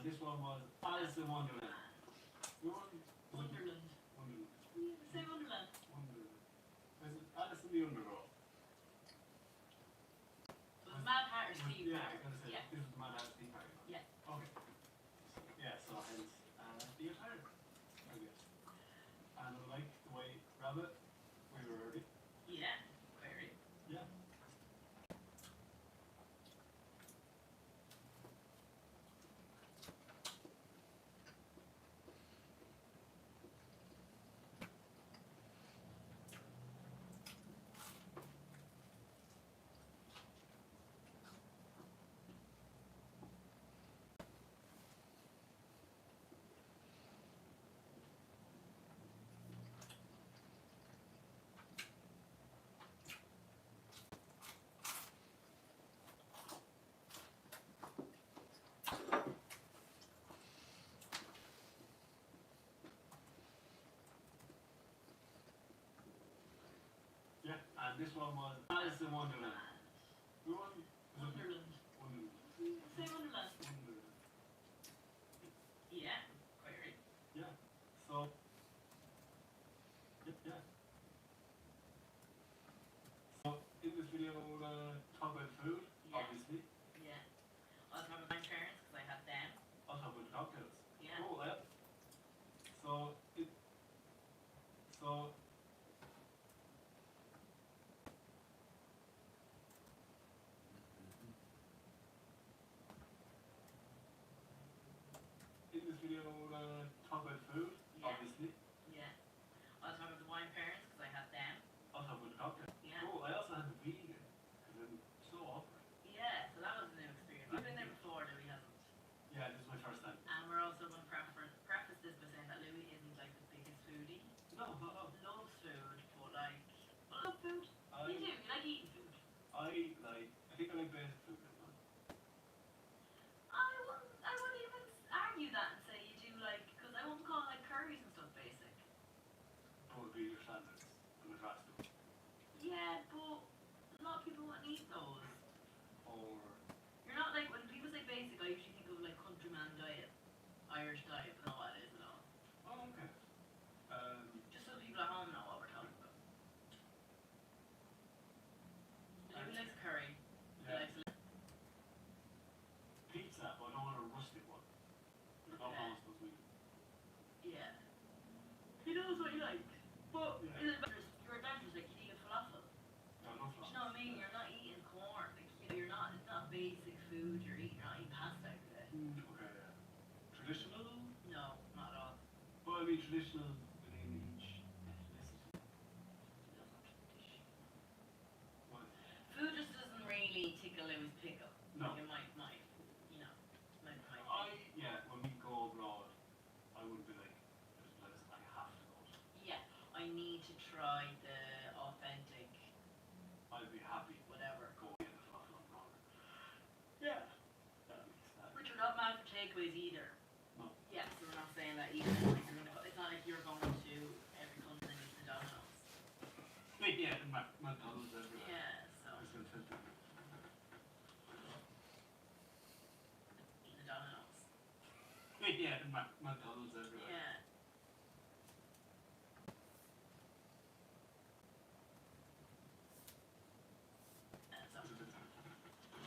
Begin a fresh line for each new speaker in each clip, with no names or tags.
this one was Alice in Wonderland.
Wonderland.
Wonderland.
Say Wonderland.
Wonderland. Is it Alice in the Underworld?
So it's Mad Hatter Steve.
Yeah, I was gonna say
Yeah.
this was Mad Hatter Steve Harry.
Yeah.
Okay. Yeah, so hence the attire, I guess. And I like the way Rabbit, we were early.
Yeah. Very.
Yeah. Yeah, and this one was Alice in Wonderland.
Wonderland.
Wonderland.
Say Wonderland.
Wonderland.
Yeah. Very.
Yeah. So. Yeah. So in this video we're gonna talk about food,
Yeah.
obviously.
Yeah. I'll talk about my parents because I have them.
I'll talk about cocktails.
Yeah.
Cool, yeah. So in this video we're gonna talk about food,
Yeah.
obviously.
Yeah. I'll talk about the wine parents because I have them.
I'll talk about cocktails.
Yeah.
Cool, I also had the vegan because I'm so awkward.
Yeah. So that was a new experience. I've been there before. Louis hasn't.
Yeah, this is my first time.
And we're also going to preface this by saying that Louis isn't like the biggest foodie.
No, no, no.
Loves food, but like, love food. You do. You like eating food.
I think I like basic food.
I wouldn't even argue that and say you do like, because I won't call like curries and stuff basic.
Probably your standards and the rest of it.
Yeah, but a lot of people wouldn't eat those.
Or
You're not like, when people say basic, I usually think of like countryman diet, Irish diet, but not what it is at all.
oh, okay.
Just so people at home know what we're talking about. Louis likes curry. He
Yeah.
likes
Pizza, but I don't want a rustic one. No
Okay.
hummus those week.
Yeah. He knows what you like. But
Yeah.
you're adventurous, like you eat a falafel.
No, no
Do you know what I mean? You're not eating corn. Like, you're not. It's not basic food. You're not eating pasta every day.
Okay, yeah. Traditional?
No, not at all.
Well, I mean traditional within each ethnicity. What?
Food just doesn't really tickle Louis' pickle.
No.
Like it might, you know, might.
When we go abroad, I wouldn't be like, there's a place I have to go to.
Yeah, I need to try the authentic
I'd be happy
whatever.
going in the falafel abroad. Yeah. That makes sense.
Which are not mad for takeaways either.
No.
Yeah, so we're not saying that either. Like it's not like you're going to every country and eating McDonald's.
Yeah, McDonald's everywhere.
Yeah, so
I was gonna tell you.
eating McDonald's.
Yeah, McDonald's everywhere.
Yeah.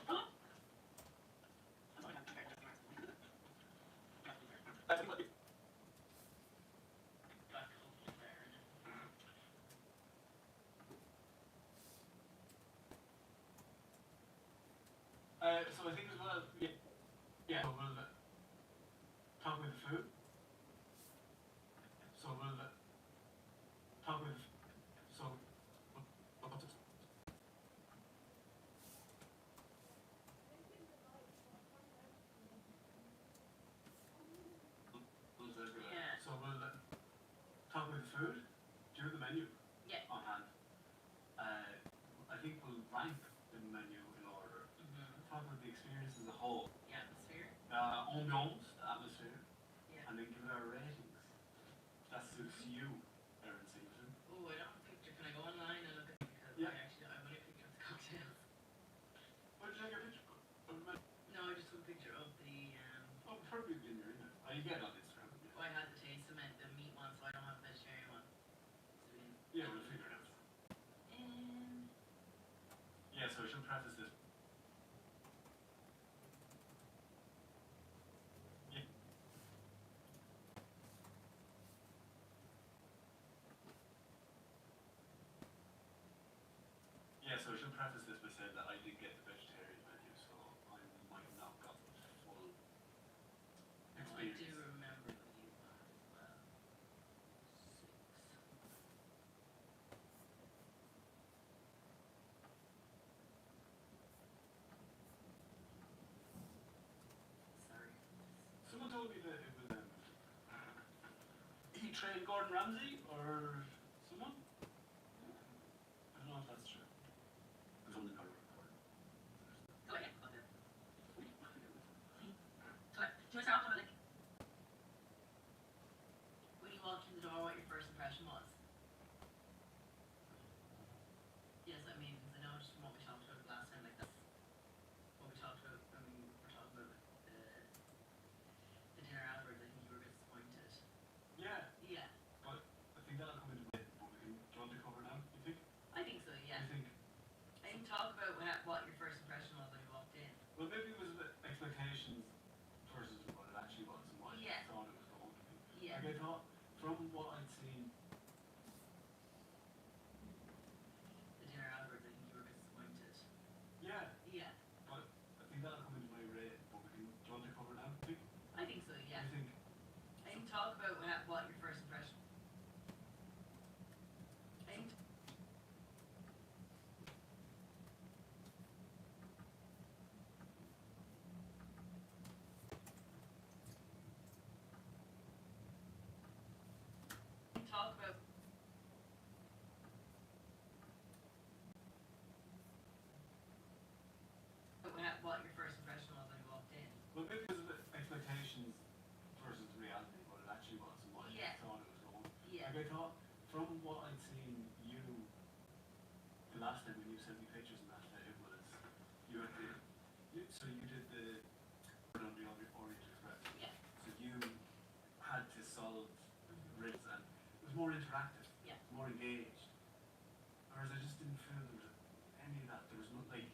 So.
So I think as well, yeah. So we'll talk about the food. So we'll talk about
Yeah.
So we'll talk about the food. Do you have the menu?
Yeah.
On hand. I think we'll rank the menu in order. Talk about the experience as a whole.
The atmosphere.
Ambiance, the atmosphere.
Yeah.
And then give it our ratings. That suits you, Aaron Simpson.
Oh, I don't have a picture. Can I go online and look at it? Because
Yeah.
I want a picture of the cocktails.
Where did you take your picture?
No, I just took a picture of the
Oh, probably in you get it on Instagram.
Oh, I had the taste cement, the meat one, so I don't have the vegetarian one.
Yeah, we'll figure it out. Yeah, so I should preface this. Yeah, so I should preface this by saying that I did get the vegetarian menu, so I might not got the full experience.
I do remember the meat one as well. 6. Sorry.
Someone told me that it was he trained Gordon Ramsay or someone? I don't know if that's true. It's only got a record.
Oh yeah, okay. Sorry, do you want to start off with like when you walked in the door, what your first impression was? Yes, I mean, because I know just from what we talked about last time, like that's what we talked about when we were talking about the dinner afterwards. I think you were a bit disappointed.
Yeah,
Yeah,
but I think that'll come into play. But we can, do you want to cover now, you think?
I think so. Yeah.
You think?
I can talk about what your first impression was when you walked in.
Well, maybe it was the expectations versus what it actually was and what
Yeah.
I thought it was going to be.
Yeah.
Like I thought, from what I'd seen,
The dinner afterwards, I think you were a bit disappointed.
yeah,
Yeah,
but I think that'll come into my rate. But we can, do you want to cover now, you think?
I think so. Yeah.
You think?
I can talk about what your first impression. I can talk about what your first impression was when you walked in.
Well, maybe it was the expectations versus reality, what it actually was and what
Yeah.
I thought it was going to be.
Yeah.
Like I thought, from what I'd seen you, the last time when you sent me pictures and that it was, you had the, so you did the, on the Orient Express.
Yeah.
So you had to solve riddles and it was more interactive.
Yeah.
More engaged. Whereas I just didn't feel there was any of that. There was no, like,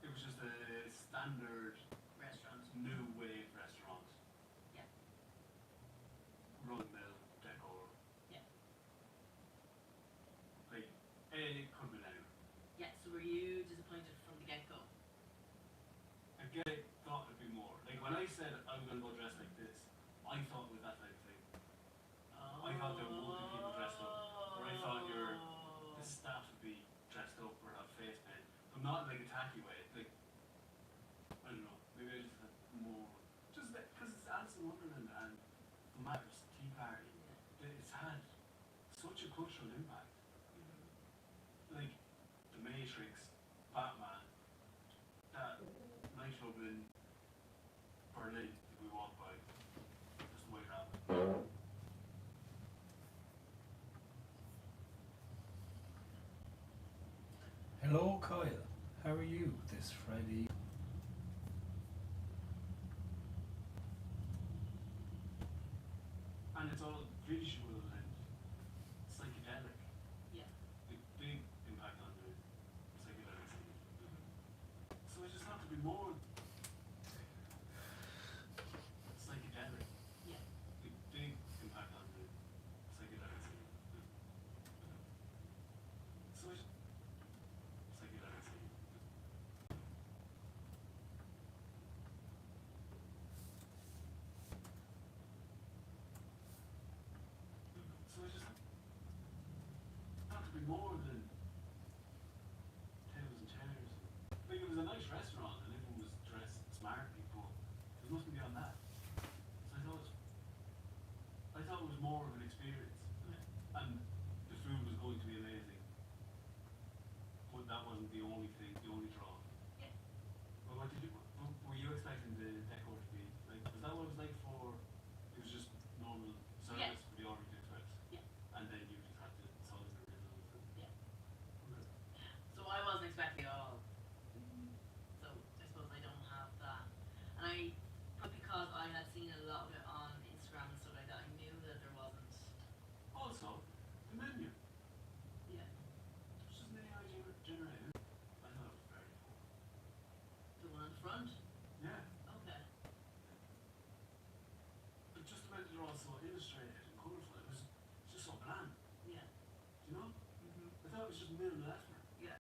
it was just a standard
Restaurant.
new wave restaurant.
Yeah.
Run mill decor.
Yeah.
Like, it could have been anywhere.
Yeah. So were you disappointed from the get go?
Again, I thought it'd be more. Like when I said I'm gonna go dressed like this, I thought it was that type of thing. I thought there would be people dressed up. Or I thought the staff would be dressed up or have face paint. But not in like a tacky way. Like, I don't know. Maybe I just had more. Just because it's Alice in Wonderland and the Matters Tea Party. It's had such a cultural impact. Like, The Matrix, Batman, that nightclub in Berlin that we walked by, just the White Rabbit.
Hello, Kyle. How are you this Friday?
And it's all visual and psychedelic.
Yeah.
The big impact on the psychedelic scene. So I just thought to be more psychedelic.
Yeah.
The big impact on the psychedelic scene. So I just psychedelic scene. So I just thought to be more than tables and chairs. Like it was a nice restaurant and everyone was dressed smart people. There was nothing beyond that. So I thought it was more of an experience. And the food was going to be amazing. But that wasn't the only thing, the only draw.
Yeah.
But what did you, were you expecting the decor to be like, was that what it was like for, it was just normal service for the Orient Express?
Yeah.
And then you just had to solve the riddles and.
Yeah.
Okay.
So I wasn't expecting it all. So I suppose I don't have that. And I, probably because I had seen a lot of
thought it was just minimal effort.
Yeah.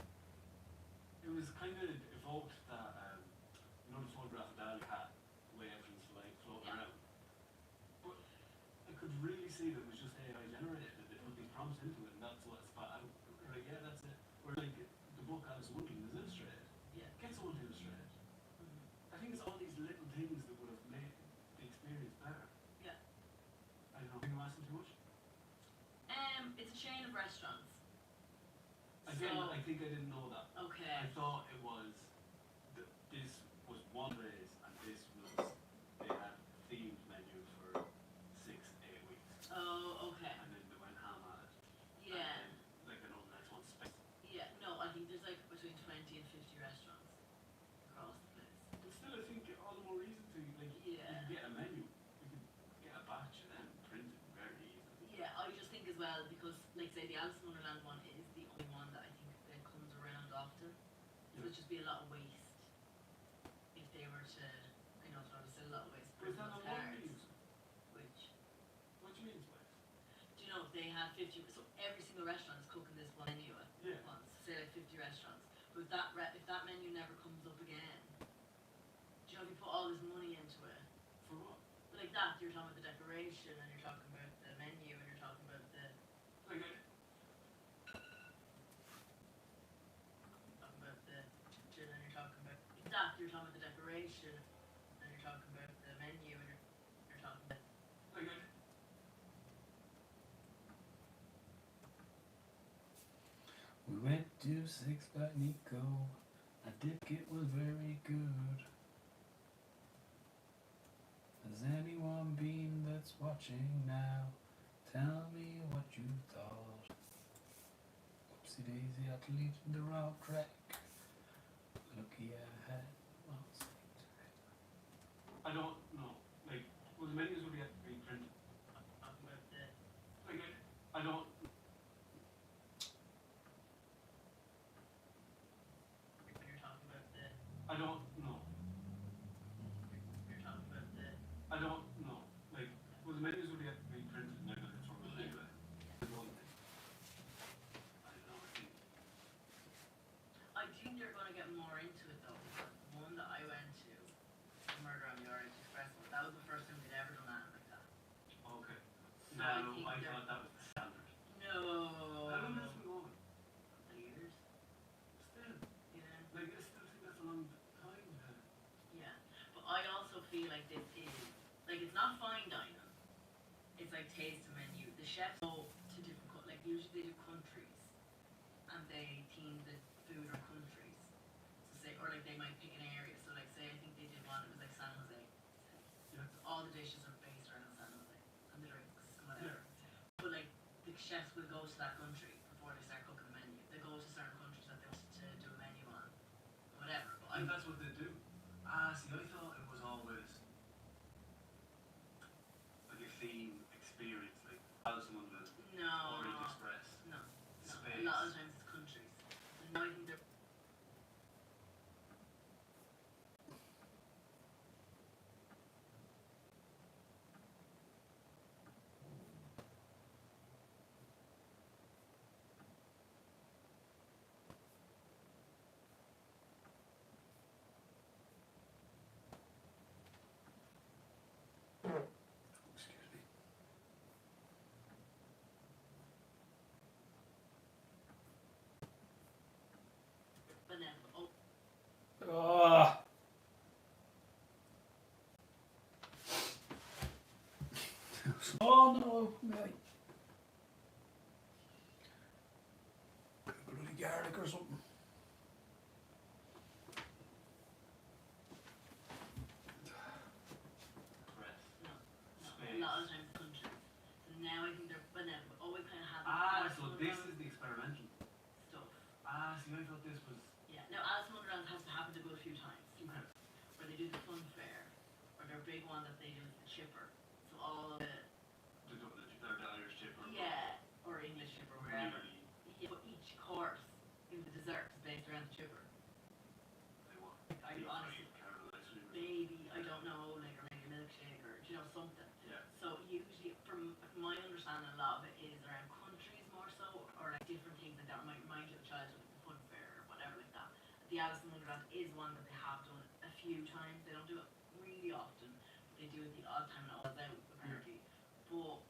It was kind of evoked that, you know, the photograph of Dali had, the way everything's like floating
Yeah.
around. But I could really see that it was just AI generated, that they put these prompts into it and that's what it spat out. Right, yeah, that's it. Where like the book Alice in Wonderland is illustrated.
Yeah.
Get someone to illustrate it.
Mm-hmm.
I think it's all these little things that would have made the experience better.
Yeah.
I don't know, think I'm asking too much?
It's a chain of restaurants.
Again,
So,
I think I didn't know that.
okay.
I thought it was, this was one place and this was, they had a themed menu for 6-8 weeks.
Oh, okay.
And then they went ham at it.
Yeah.
And then, like, I know the next one's space.
Yeah, no, I think there's like between 20 and 50 restaurants across the place.
But still, I think all the more reason to, like, you
Yeah.
can get a menu, you can get a batch and then print it very easily.
Yeah, I just think as well, because, like, say, the Alice in Wonderland one is the only one that I think that comes around often. So it'd just be a lot of waste if they were to, I know it's not still a lot of waste,
But
print
is that
those
not one
cards.
use?
Which,
What do you mean it's waste?
do you know, if they had 50, so every single restaurant is cooking this one menu at
Yeah.
once, say like 50 restaurants. But if that menu never comes up again, do you know, if you put all this money into it,
For what?
like that, you're talking about the decoration and you're talking about the menu and you're talking about the,
Like,
and you're talking about that, you're talking about the decoration and you're talking about the menu and you're talking about,
like,
We went to Six by Nico. I think it was very good. Has anyone been that's watching now? Tell me what you thought. Whoopsie daisy, I deleted the wrong track. Lucky I had one sight.
I don't know. Like, well, the menus would have to be printed.
talking about the,
Like, I don't.
when you're talking about the,
I don't know.
you're talking about the,
I don't know. Like, well, the menus would have to be printed and they're from it
Yeah.
anyway. There's one thing. I don't know.
I think they're going to get more into it though, because the one that I went to, Murder on the Orient Express, that was the first time they'd ever done anything like that.
Okay.
So
No,
I
I
think
thought that was the standard.
No.
How long has it been going?
Years.
Still.
Yeah.
Like, I still think that's a long time.
Yeah. But I also feel like this is, like, it's not fine dining. It's like taste the menu. The chefs go to different, like, usually they do countries. And they theme the food or countries. So say, or like they might pick an area. So like say, I think they did one, it was like San Jose.
Yeah.
So all the dishes are based around San Jose. And the drinks and whatever.
Yeah.
But like, the chefs will go to that country before they start cooking the menu. They go to certain countries that they want to do a menu on. Whatever. But
I think that's what they do. Ah, see, I thought it was always like a theme experience, like Alice in Wonderland,
no.
Orient Express,
No.
Space.
A lot of times it's countries. So now I think they're
Excuse me.
benevolent. Oh,
Ah! Oh no! Mate. Bloody garlic or something.
Express.
no.
Space.
A lot of times it's countries. So now I think they're benevolent. Oh, we kind of have
Ah,
Alice in
so this
Wonderland
is the experimental.
stuff.
Ah, see, I thought this was.
Yeah. Now Alice in Wonderland has to happen to go a few times.
Okay.
Where they do the fun fair, or their big one that they do is the chipper. So all the
The Irish chipper.
yeah, or English chipper, wherever.
Really,
Yeah, but each course in the dessert is based around the chipper.
they want.
I
deep
honestly,
fried caramel ice cream or
maybe I don't know, like or maybe a milkshake or you know something.
something. Yeah.
So usually, from my understanding, a lot of it is around countries more so, or like different things like that. My Alice in Wonderland is one that they have done a few times. They don't do it really often, but they do it the odd time and all out apparently. But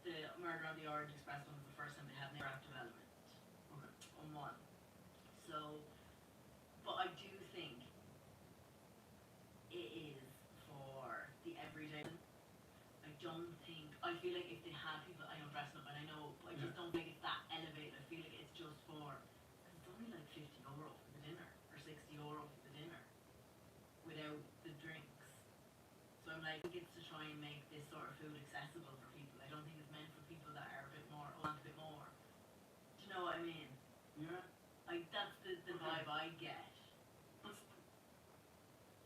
the Murder on the Orient Express one was the first time they had an interactive element on one. So, but I do think it is for the everyday. I don't think, I feel like if they had people, I know dressing up, and I know, I just don't think it's that elevated. I feel like it's just for, cause it's only like €50 for the dinner, or €60 for the dinner, without the drinks. So I'm like, I think it's to try and make this sort of food accessible for people. I don't think it's meant for people that are a bit more, want a bit more. Do you know what I mean?
Yeah.
Like, that's the vibe I get.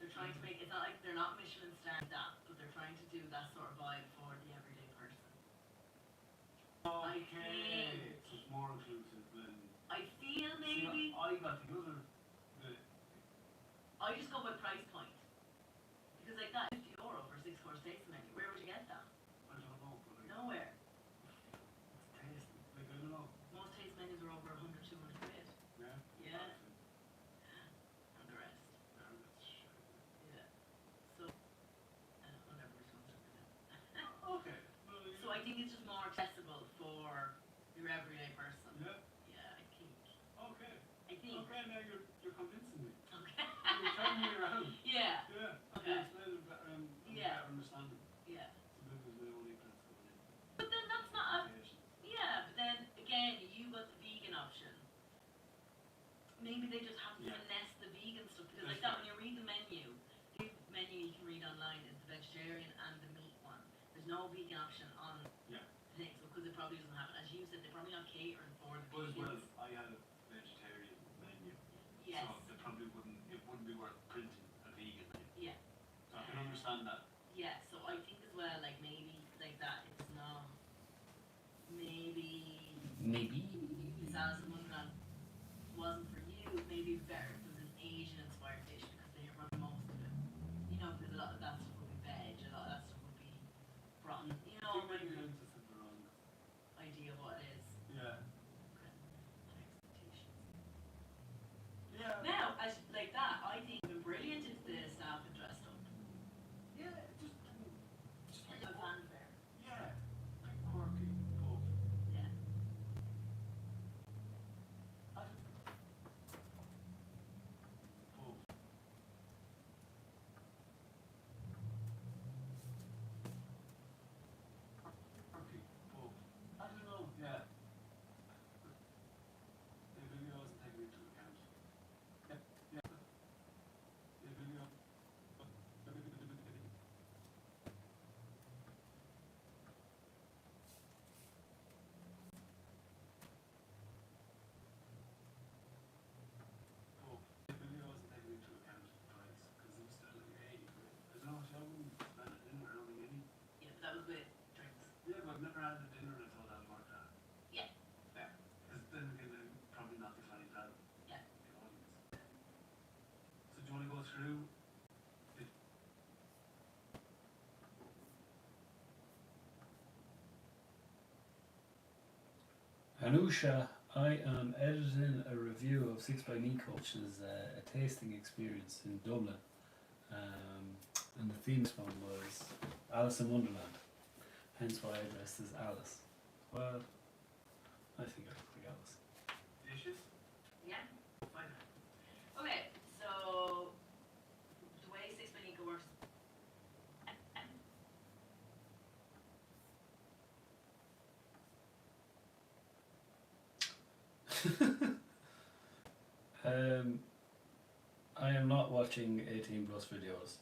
They're trying to make, it's not like they're not Michelin starred that, but they're trying to do that sort of vibe for the everyday person.
Okay. So it's more inclusive than.
I feel maybe.
See, I got the other.
I just go by price point. Because like that €50 for a 6-course tasting menu, where would you get that?
I don't know, but like.
Nowhere.
It's tasty. Like, I don't know.
Most taste menus are over 100, 200 quid.
Yeah.
Yeah. And the rest. Yeah. So, I'll never respond to that.
Okay.
So I think it's just more accessible for your everyday person.
Yeah.
Yeah, I think.
Okay.
I think.
Okay, now you're convincing me.
Okay.
You're turning me around.
Yeah.
Yeah.
Okay.
It's a little better,
Yeah.
better understanding.
Yeah.
So this is the only place going in.
But then that's not a.
Patience.
Yeah, but then again, you got the vegan option. Maybe they just have to
Yeah.
finesse the vegan stuff because
That's
like that when you read the menu you can read online is the vegetarian and the meat one. There's no vegan option on
Yeah.
the thing, so because it probably doesn't have it. As you said, they're probably not catering for the
But as well,
vegans.
I had a vegetarian menu.
Yes.
So they probably it wouldn't be worth printing a vegan menu.
Yeah.
So I can understand that.
Yeah, so I think as well, like maybe like that, it's not. Maybe this Alice in Wonderland wasn't for you. Maybe it'd be better if it was an Asian-inspired dish because then you're probably most of it. You know, because a lot of that stuff would be veg, a lot of that stuff would be broth. You know,
I think
maybe
maybe I'm just in the wrong.
idea of what it is.
Yeah.
Okay. And expectations.
Yeah.
Now, as like that, I think it'd be brilliant if the staff had dressed up.
Yeah, just
Like a fanfare.
yeah, like quirky, but
Yeah.
I don't. But quirky, but I don't know. Yeah. The video wasn't taken into account. Yeah. Yeah. The video. The video wasn't taken into account the price because it was still like 80 quid. I don't know, so I wouldn't spend it dinner. I don't think any.
Yeah, but that was with drinks.
Yeah, but I've never had a dinner until that worked out.
Yeah. Fair.
Because then again, I'm probably not the clientele.
Yeah.
The audience. So do you want to go through? The,
Anusha, I am editing a review of 6 by Nico, which is a tasting experience in Dublin. And the theme this one was Alice in Wonderland, hence why I dressed as Alice. Well, I think I look like Alice.
dishes?
Yeah. Fine. Okay, so the way 6 by Nico works.
I am not watching 18 plus videos,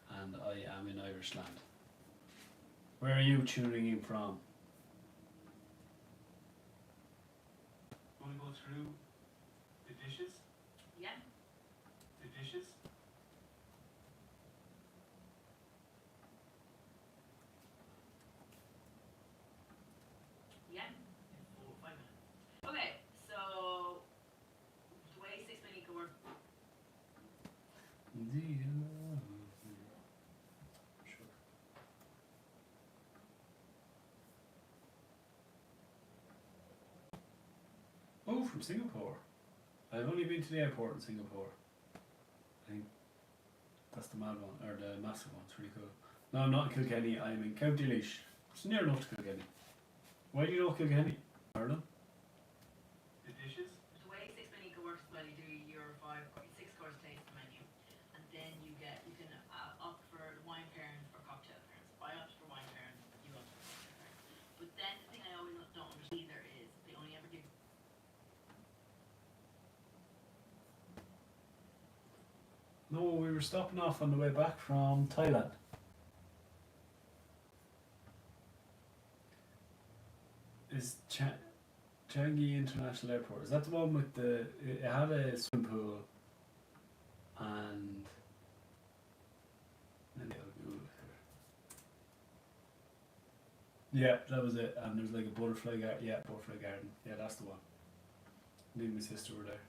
and I am in Irish land. Where are you tuning in from?
You want to go through the dishes?
Yeah.
The dishes?
Yeah. 4 or 5 minutes. Okay, so the way 6 by Nico works.
Sure. Oh, from Singapore. I've only been to the airport in Singapore. I think that's the mad one, or the massive one. It's really cool. No, I'm not in Kilkenny. I'm in County Laois. It's near enough to Kilkenny. Why do you know Kilkenny? Ireland?
The dishes?
The way Six by Nico works is well, you do your 6-course tasting menu, and then you can opt for wine pairings or cocktail pairings. I opt for wine pairings, you opt for cocktail pairings. But then the thing I always don't understand either is they only ever give.
No, we were stopping off on the way back from Thailand. Is Changi International Airport, is that the one with it had a swimming pool and yeah, that was it, and there's like a butterfly garden. Yeah, butterfly garden. Yeah, that's the one. Me and my sister were there.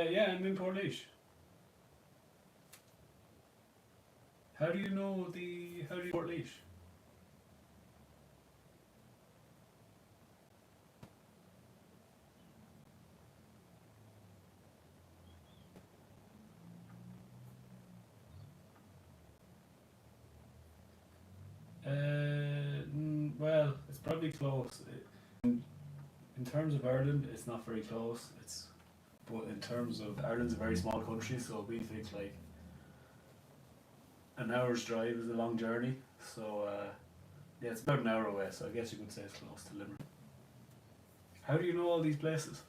Yeah, I'm in Portlaoise. How do you know Portlaoise? Well, it's probably close. In terms of Ireland, it's not very close. But in terms of Ireland's a very small country, so we think like an hour's drive is a long journey. So yeah, it's about an hour away. So I guess you could say it's close to Limerick. How do you know all these places?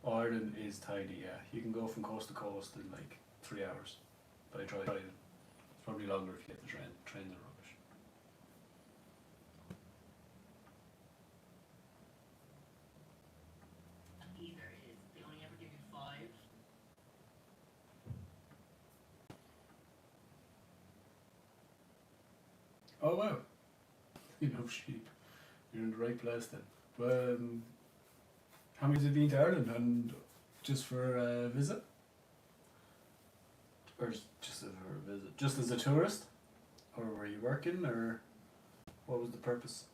Oh, Ireland is tiny. Yeah, you can go from coast to coast in like 3 hours by driving. It's probably longer if you get the train. Trains are rubbish.
Either is they only ever give you 5.
Oh wow, you know sheep. You're in the right place then. But how many have you been to Ireland, and just for a visit? Or just for a visit? Just as a tourist? Or were you working, or what was the purpose?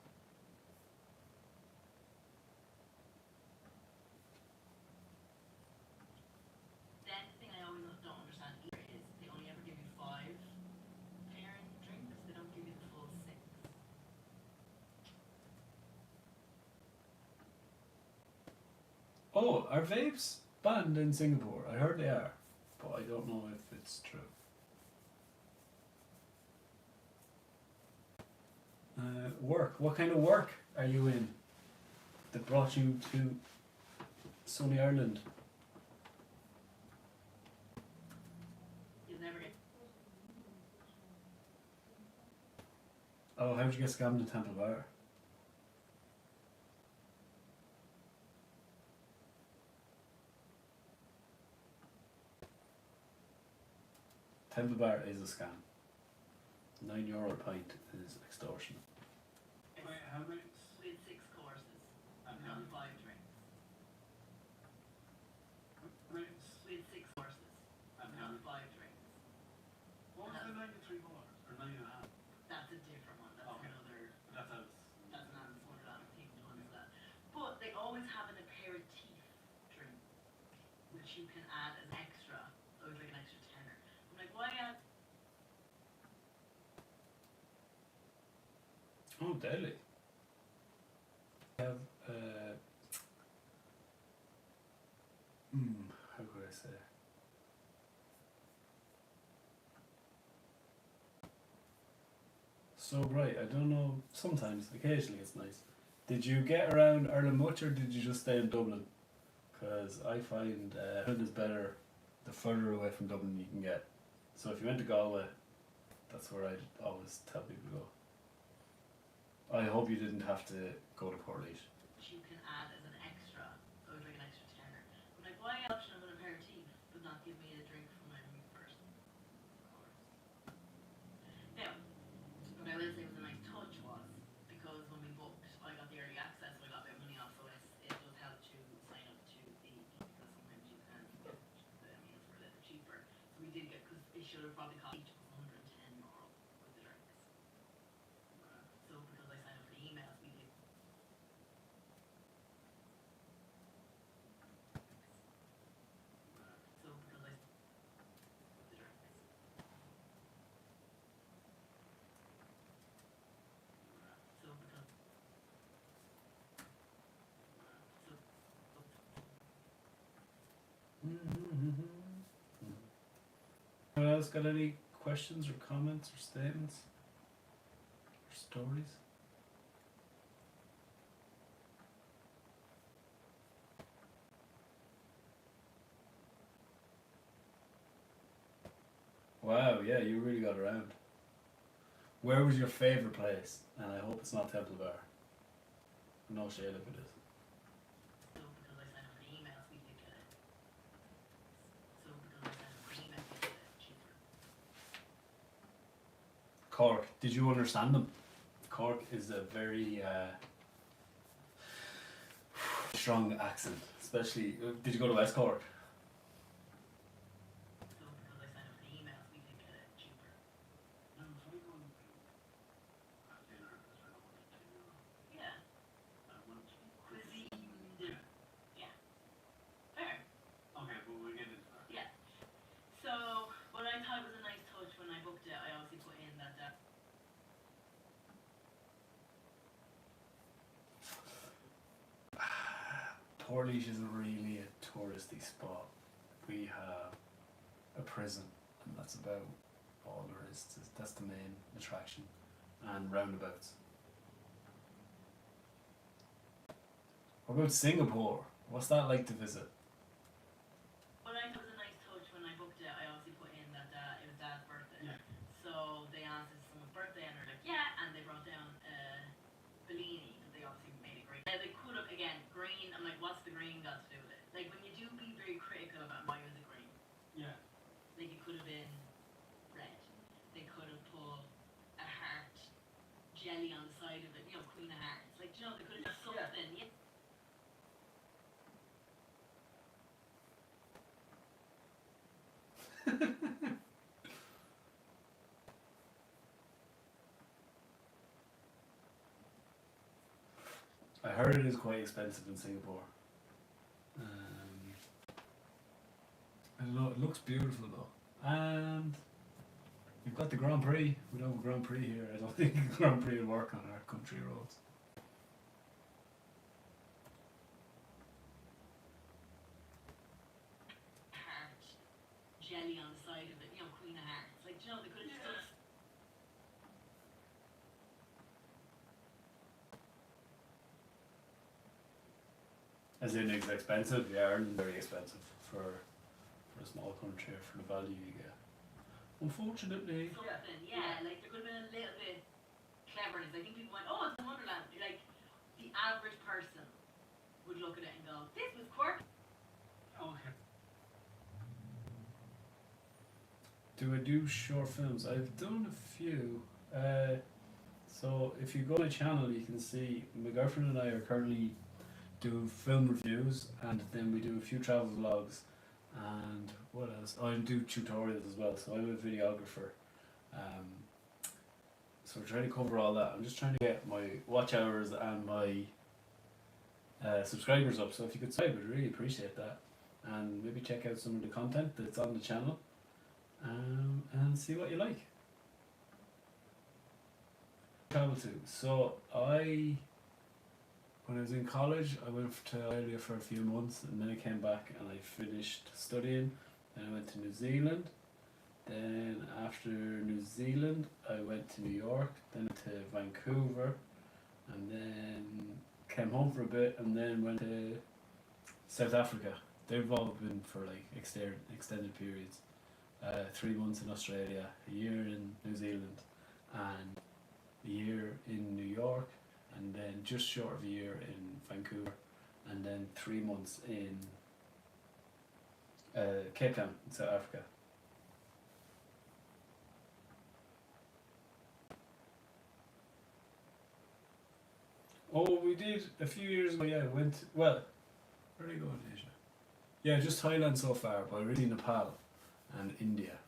Then the thing I always don't understand either is they only ever give you 5 pairing drinks. They don't give you the full 6.
Oh, are vapes banned in Singapore? I heard they are, but I don't know if it's true. Work. What kind of work are you in that brought you to sunny Ireland?
You'll never get.
Oh, how'd you get scammed in Temple Bar? Temple Bar is a scam. €9 a pint is extortion.
Wait, how many?
We had 6 courses
And
and 5 drinks.
Rates?
We had 6 courses
And
and 5 drinks.
what was the 93 bars? Or 9.5?
That's a different one. That's
Okay.
another.
That's how
That's not as one that thing doing that. But they always have an aperitif drink, which you can add as extra. So it's like an extra tenner. I'm like, why add?
Oh, deadly. Have how could I say? So right, I don't know. Sometimes, occasionally, it's nice. Did you get around Ireland much, or did you just stay in Dublin? Because I find Ireland is better the further away from Dublin you can get. So if you went to Galway, that's where I'd always tell people to go. I hope you didn't have to go to Portlaoise.
Which you can add as an extra. So it's like an extra tenner. I'm like, why add the option of an aperitif but not give me a drink for my meat first? Of course. Now, what I will say was a nice touch was because when we booked, I got the early access, so I got a bit of money off. So it does help to sign up to the because sometimes you can get the meals for a little cheaper. So we did get because it should have probably cost each of us €110 with the drinks. So because I signed up for the emails, we did.
Anyone else got any questions or comments or statements or stories? Wow, yeah, you really got around. Where was your favourite place? And I hope it's not Temple Bar. No shade if it is.
So because I sent her emails, we did get it. So because I sent her emails, we did it cheaper.
Cork, did you understand them? Cork is a very strong accent, especially. Did you go to West Cork?
So because I sent her emails, we did get it cheaper.
No, if I go and have dinner, it's around €1 to €2.
Yeah.
I want
Cuisine.
Yeah.
Yeah. Fair.
Okay, but we'll get into that.
Yeah. So what I thought was a nice touch when I booked it, I obviously put in that
Portlaoise isn't really a touristy spot. We have a prison, and that's about all there is. That's the main attraction, and roundabouts. What about Singapore? What's that like to visit?
what I thought was a nice touch when I booked it, I obviously put in that it was Dad's birthday.
Yeah.
So they asked if it's someone's birthday and they're like, yeah, and they brought down Bellini because they obviously made it great. They could have, again, green, I'm like, what's the green got to do with it? Like when you do be very critical about why was it green,
Yeah.
like it could have been red. They could have put a heart jelly on the side of it, you know, Queen of Hearts. Like, you know, they could have done something. Yeah.
I heard it is quite expensive in Singapore. I don't know, it looks beautiful though. And we've got the Grand Prix. We don't have a Grand Prix here. I don't think the Grand Prix will work on our country roads.
Heart jelly on the side of it, you know, Queen of Hearts. Like, you know, they could have just done.
As in it's expensive, yeah, Ireland's very expensive for a small country or for the value you get. Unfortunately.
Something, yeah, like there could have been a little bit cleverness. I think people went, oh, it's Wonderland. Like the average person would look at it and go, this was quirky.
Okay.
Do I do short films? I've done a few. So if you go to my channel, you can see my girlfriend and I are currently doing film reviews, and then we do a few travel vlogs, and what else? Oh, I do tutorials as well. So I'm a videographer. So we're trying to cover all that. I'm just trying to get my watch hours and my subscribers up. So if you could subscribe, I'd really appreciate that, and maybe check out some of the content that's on the channel. And see what you like. Travel to. So when I was in college, I went to Australia for a few months, and then I came back and I finished studying. Then I went to New Zealand. Then after New Zealand, I went to New York. Then to Vancouver, and then came home for a bit, and then went to South Africa. They've all been for like extended periods. 3 months in Australia, a year in New Zealand, and a year in New York, and then just short of a year in Vancouver, and then 3 months in Cape Town in South Africa. Oh, we did a few years ago, yeah, where did I go in Asia? Yeah, just Thailand so far, but really Nepal and India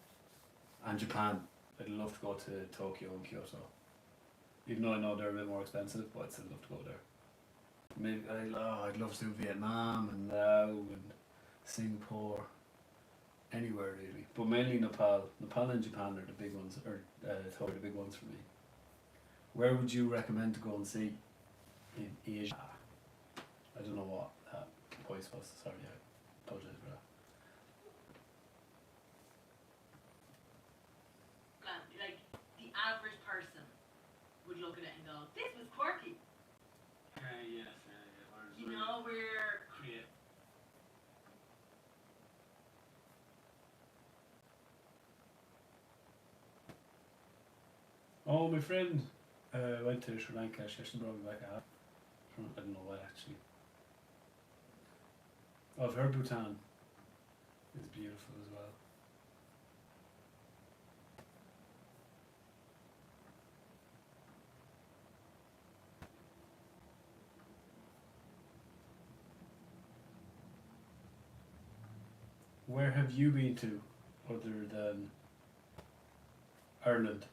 and Japan. I'd love to go to Tokyo and Kyoto. Even though I know they're a bit more expensive, but I'd still love to go there. Maybe I'd love to do Vietnam and Laos and Singapore. Anywhere really, but mainly Nepal. Nepal and Japan are the big ones, or Tokyo are the big ones for me. Where would you recommend to go and see in Asia? I don't know what that voice was. Sorry, I apologize for that.
this was quirky.
Okay, yes, yeah. Whereas
You know, we're
create.
Oh, my friend went to Sri Lanka. She actually brought me back a hat. I don't know why actually. Oh, I've heard Bhutan is beautiful as well. Where have you been to other than Ireland?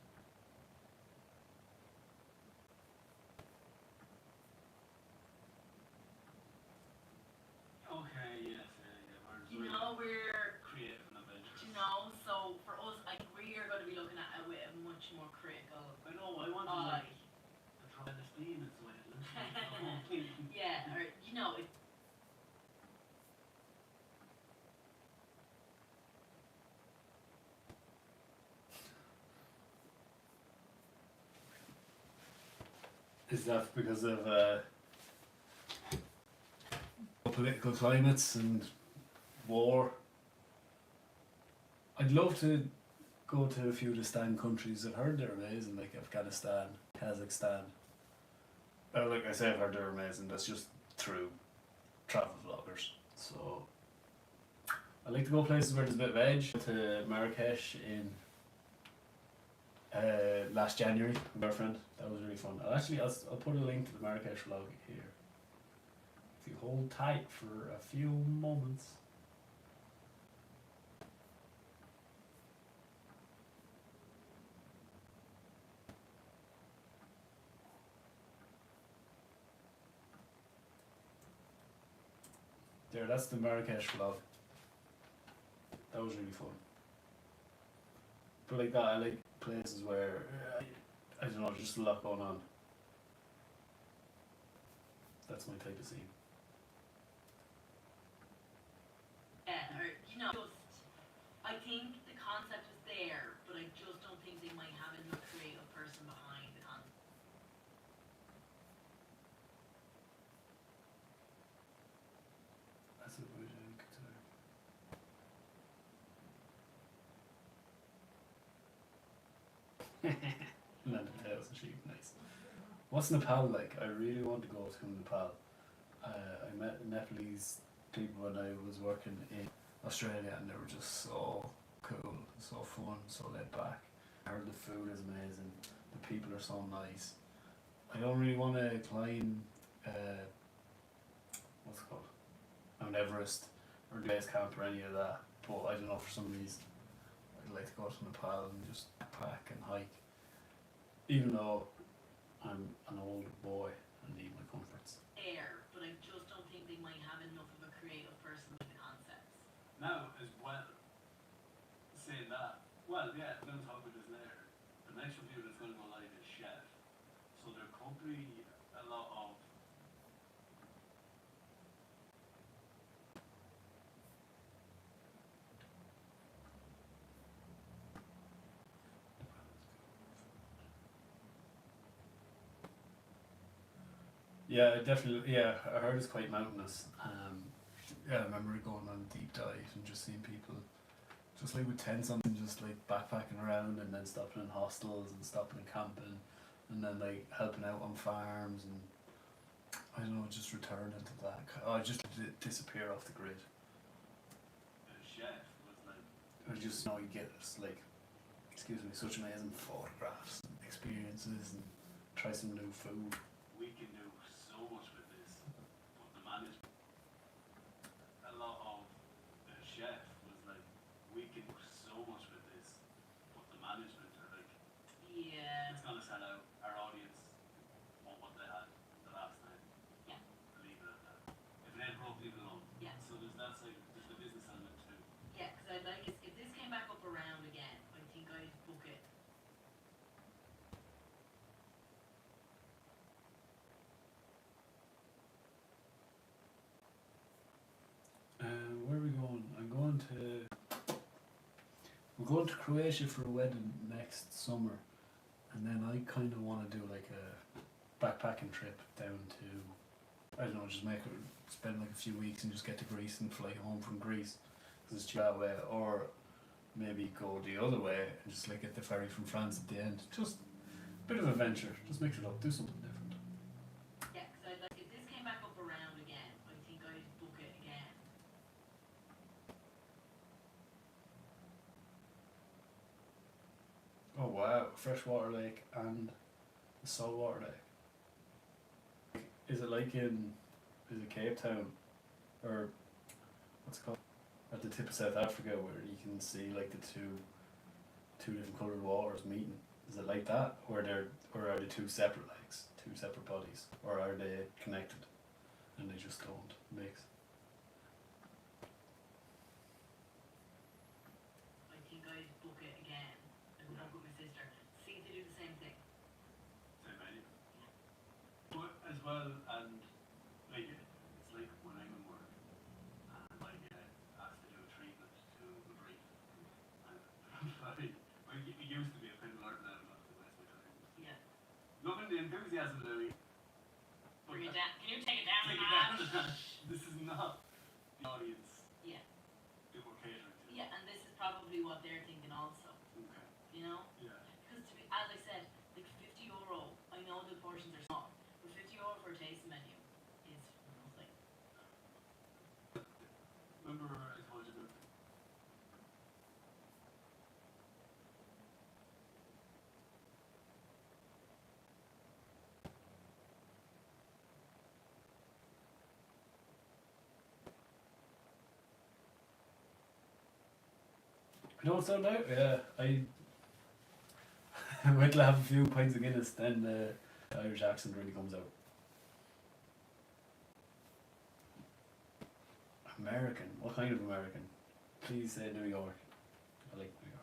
Okay, yes, yeah. Whereas
you know, we're
creative and adventurous.
you know, so for us, I think we are going to be looking at it with a much more critical
I know. I wanted
eye.
like to try the steam and so it.
Yeah, or you know, it,
Is that because of political climates and war? I'd love to go to a few of the Stan countries. I've heard they're amazing, like Afghanistan, Kazakhstan. Like I say, I've heard they're amazing. That's just through travel vloggers. So I like to go places where there's a bit of edge. To Marrakesh in last January with my girlfriend. That was really fun. I'll put a link to the Marrakesh vlog here. If you hold tight for a few moments. There, that's the Marrakesh vlog. That was really fun. But like that, I like places where I don't know, there's just a lot going on. That's my type of scene.
yeah, or you know, just I think the concept is there, but I just don't think they might have enough creative person behind the concept.
That's a good Land of Tales and Sheep, nice. What's Nepal like? I really want to go to Nepal. I met Nepalese people when I was working in Australia and they were just so cool, so fun, so laid back. I heard the food is amazing, the people are so nice. I don't really want to climb, what's it called? Mount Everest or the base camp or any of that, but I don't know, for some reason I'd like to go to Nepal and just pack and hike. Even though I'm an old boy and need my comforts.
There, but I just don't think they might have enough of a creative person with the concepts.
Now, as well, saying that, well, yeah, we're going to talk about this later. The next review that's going to go live is Chef. So there could be a lot of
Yeah, definitely. Yeah, I heard it's quite mountainous. Yeah, I remember going on a deep dive and just seeing people, just like with tents on, just like backpacking around and then stopping in hostels and stopping and camping, and then like helping out on farms and I don't know, just returning to that. I just disappear off the grid.
Chef was like,
I just know you get like, excuse me, such amazing photographs and experiences and try some new food.
we can do so much with this, but the management, a lot of Chef was like, we can do so much with this, but the management are like,
Yeah.
it's going to sell out. Our audience want what they had the last time.
Yeah.
Leave it at that. If it ain't broke, leave it alone.
Yeah.
So there's that side, there's the business element too.
Yeah, because I'd like if this came back up around again, I think I'd book it.
Where are we going? We're going to Croatia for a wedding next summer, and then I kind of want to do like backpacking trip down to, I don't know, just spend like a few weeks and just get to Greece and fly home from Greece because it's cheap that way, or maybe go the other way and just like get the ferry from France at the end. Just a bit of adventure, just mix it up, do something different.
Yeah, because I'd like, if this came back up around again, I think I'd book it again.
Oh wow, freshwater lake and a saltwater lake. Is it like is it Cape Town, or what's it called, at the tip of South Africa, where you can see like the two different coloured waters meeting? Is it like that, or are they two separate lakes, two separate bodies, or are they connected and they just don't mix?
I think I'd book it again. I would book with my sister. See if they do the same thing.
Same idea. But as well, and like it's like when I'm in work and I get asked to do a treatment to a brief, and like it used to be a kind of learn that I'm not to waste my time.
Yeah.
Loving the enthusiasm, Louis.
Bring it down. Can you take it down?
Take it down a notch. This is not the audience
Yeah.
that we're catering to.
Yeah, and this is probably what they're thinking also.
Okay.
You know?
Yeah.
Because to be, as I said, like €50, I know the portions are small, but €50 for a tasting menu is nothing.
Remember I told you that.
You know what's out now? Yeah, I wait till I have a few pints of Guinness, then the Irish accent really comes out. American? What kind of American? Please say New York. I like New York.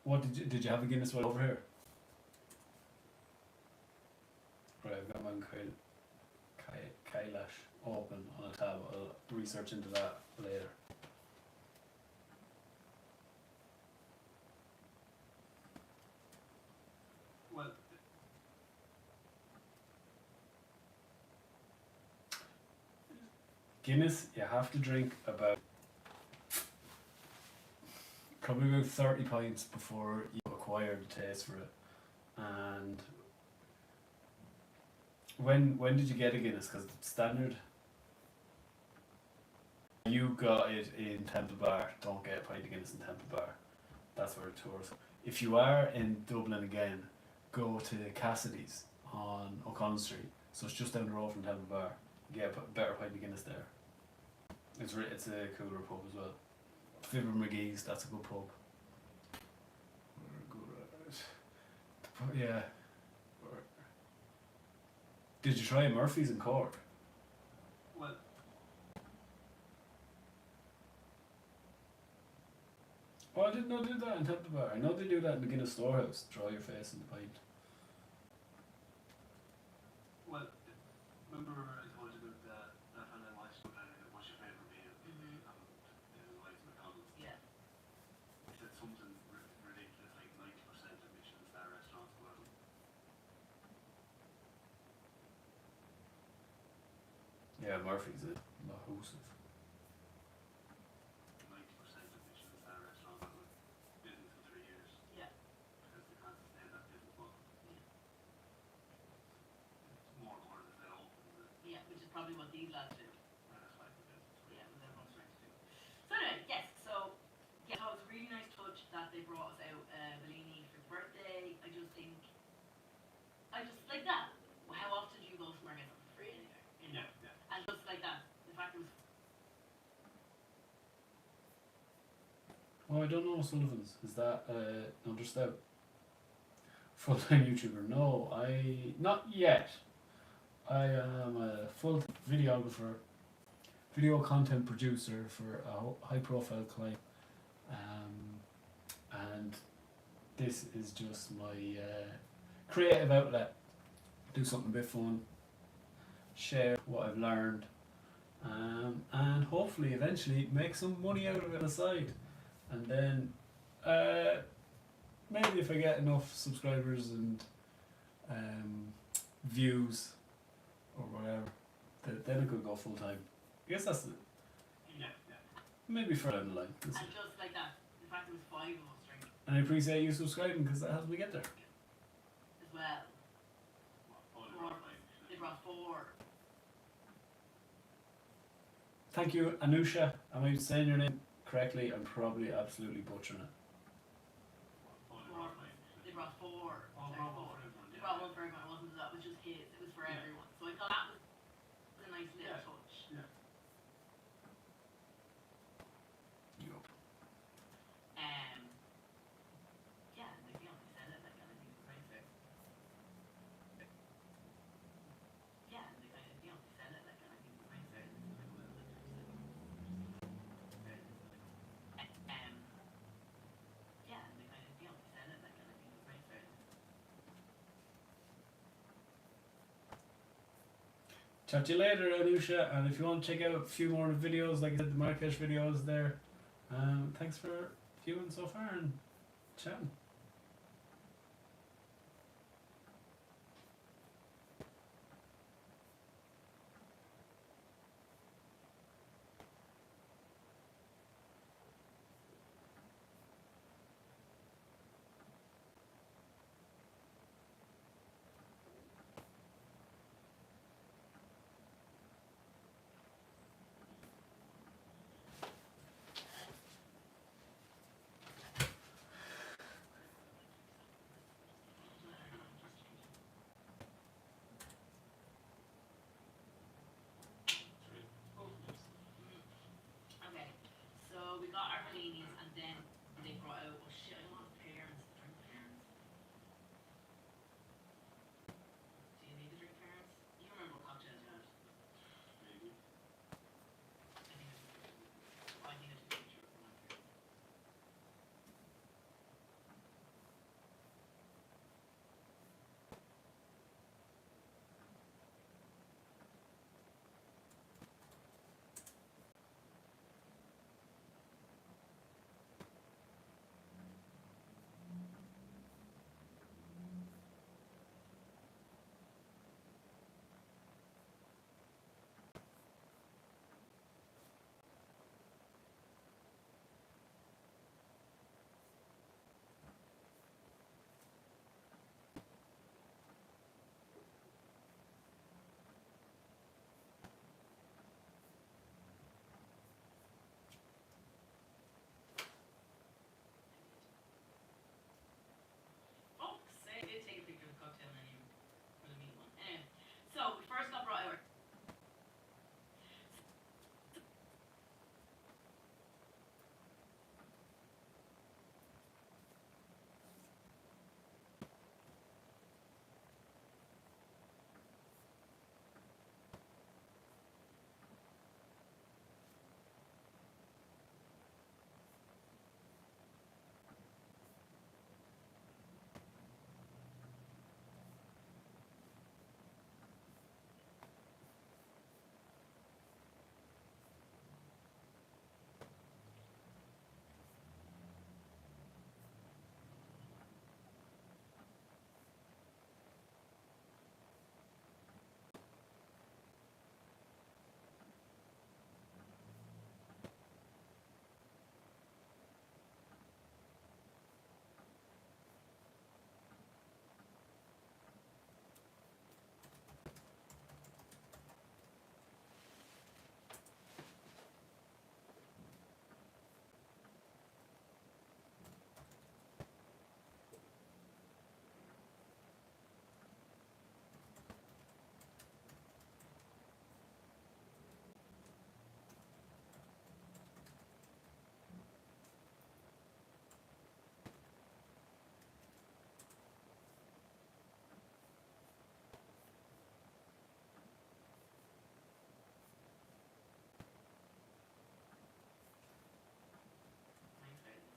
What did you have a Guinness while over here? Right, I've got mine Kailash open on a tab. I'll research into that later.
Well,
Guinness, you have to drink probably about 30 pints before you acquire the taste for it. And when did you get a Guinness? Because standard, you got it in Temple Bar. Don't get a pint of Guinness in Temple Bar. That's where it tours. If you are in Dublin again, go to Cassidy's on O'Connell Street. So it's just down the road from Temple Bar. You get a better pint of Guinness there. It's a cooler pub as well. Fibber McGee's, that's a good pub. Yeah. Did you try Murphy's in Cork?
well,
Oh, I didn't know they did that in Temple Bar. I know they do that in the Guinness Storehouse. Draw your face in the pint.
well, remember I told you that that when I watched what's your favourite meal?
Mhm.
The likes of McDonald's.
Yeah.
He said something ridiculous, like 90% of Michelin star restaurants go out.
Yeah, Murphy's is massive.
90% of Michelin star restaurants go out of business in 3 years
Yeah.
because they can't sustain that business model.
Yeah.
It's more important that they open than
Yeah, which is probably what these lads do.
that's like the business.
Yeah,
That's
with everyone's
trying to do.
So anyway, yes, so yeah, so it was a really nice touch that they brought us out Bellini for the birthday. I just like that. How often do you go somewhere and get something free anyway? You know?
Yeah, yeah.
And just like that, the fact it was
Oh, I don't know Sullivan's. Is that another stout? Full-time YouTuber? No, not yet. I am a full videographer, video content producer for a high-profile client, and this is just my creative outlet. Do something a bit fun, share what I've learned, and hopefully eventually make some money out of it on the side. And then maybe if I get enough subscribers and views or whatever, then it could go full time. I guess that's
Yeah.
maybe further down the line.
And just like that, the fact there was 5 of us drinking
And I appreciate you subscribing because that helps me get there.
as well. They brought 4.
Thank you, Anusha. Am I saying your name correctly? I'm probably absolutely butchering it.
They brought 4.
Oh,
Sorry,
bravo
4.
for everyone,
They
yeah.
brought one for everyone. It wasn't that was just his. It was for
Yeah.
everyone. So I thought that was a nice little
Yeah.
touch.
Yeah.
Yeah, and they only said it like, and I think it was very fair. Yeah, and they only said it like, and I think it was very fair. Yeah, and they only said it like, and I think it was very fair.
Chat to you later, Anusha. And if you want to check out a few more videos, like I said, the Marrakesh videos there. Thanks for viewing so far and chatting.
Okay, so we got our paninis, and then they brought out, oh shit, I want parents, drink parents. Do you need to drink parents? You remember what cocktails you had?
Maybe.
I think it's I think it's a picture of one here. Oh, say I did take a picture of the cocktail menu for the meat one. Anyway, so we first got brought out.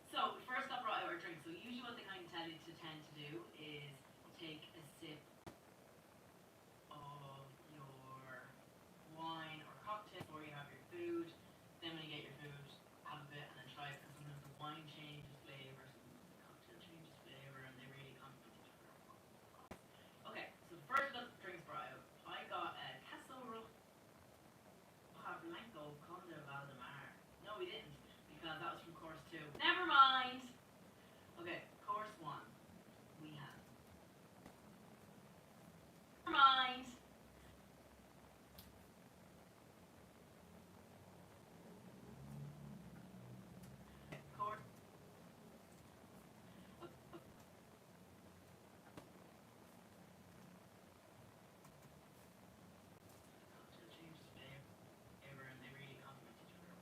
So we first got brought out our drink. So usually what they kind of tell you to tend to do is take a sip of your wine or cocktail before you have your food. Then when you get your food, have a bit and then try it. And sometimes the wine we didn't, because that was from course 2. Never mind! Okay, course 1. We have. Never mind! Course. Change favor, and they really compliment each other.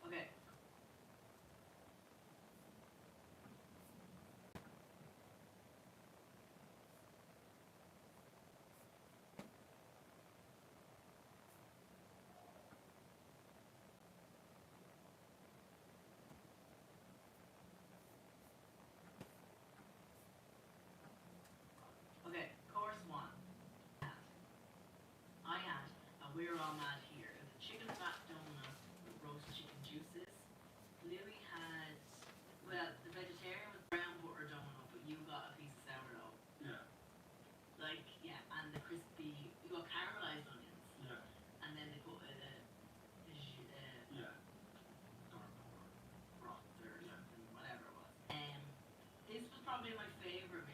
Okay. Okay, course 1. I had a We're All Mad here. It was a chicken fat donut with roast chicken juices. Louis had, well, the vegetarian was brown butter donut, but you got a piece of sourdough.
Yeah.
Like, yeah, and the crispy, you got caramelized onions.
Yeah.
And then they put
Yeah. Dark
broth or
Yeah.
something, whatever it was. This was probably my favorite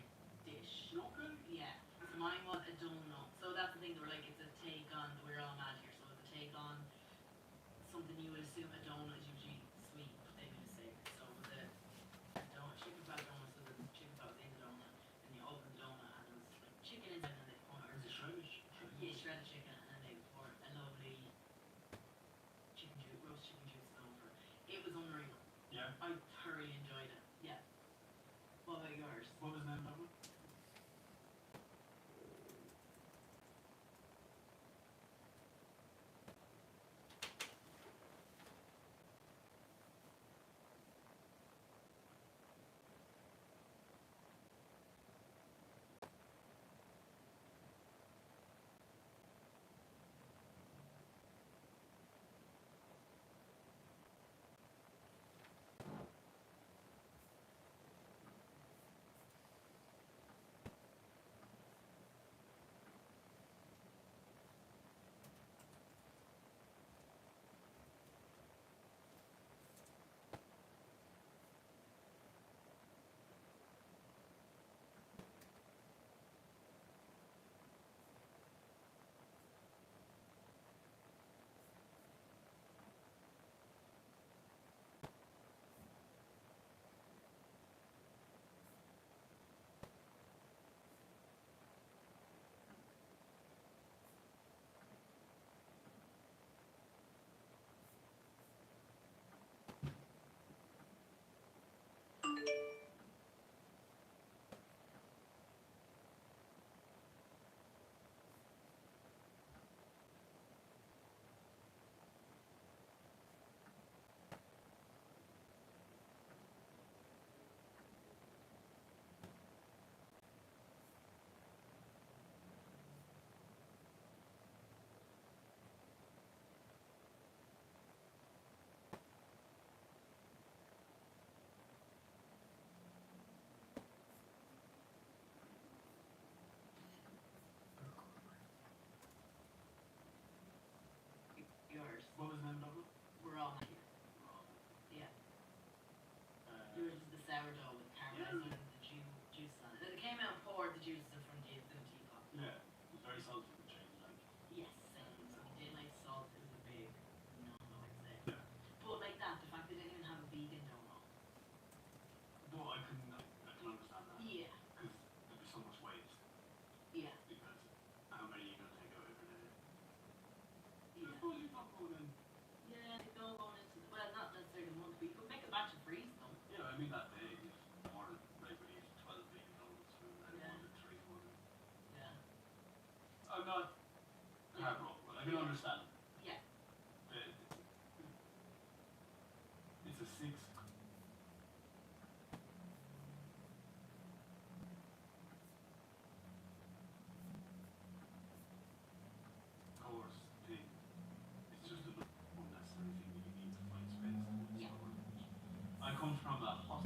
dish.
Okay.
Yeah. So mine was a donut. So that's the thing, they were like, it's a take on the We're All Mad here. So it's a take on something you would assume a donut is usually sweet, but they do say. So it was a donut, chicken fat donut, so the chicken fat was in the donut, and you open the donut and there was like chicken inside, and they put
Is it shredded?
yeah, shredded chicken, and then they pour a lovely chicken juice, roast chicken juice over. It was unreal.
Yeah.
I thoroughly enjoyed it. Yeah. What about yours?
What was the name of it?
Yours.
What was the name of it?
We're all mad here. Yeah. Yours is the sourdough with caramelized onions, the juice on it. And it came out and poured the juices in front of you, the teapot.
Yeah. It was very salty with change, like.
Yes, same. So we did like salt. It was a big no, I'd say.
Yeah.
But like that, the fact they didn't even have a vegan donut.
But I can understand that.
Yeah.
Because there'd be so much waste.
Yeah.
Because how many are you going to take out every day?
Yeah.
Suppose you're not going in.
Yeah, they go going into the, well, not necessarily a month, but you could make a batch and freeze them.
Yeah, I mean that day is more than like when you eat 12 vegan donuts and then
Yeah.
more than 3 morning.
Yeah.
I'm not hard rock, but I can
Yeah.
understand.
Yeah.
It's a 6. Course thing. It's just an unnecessary thing that you need to find space.
Yeah.
I come from a hot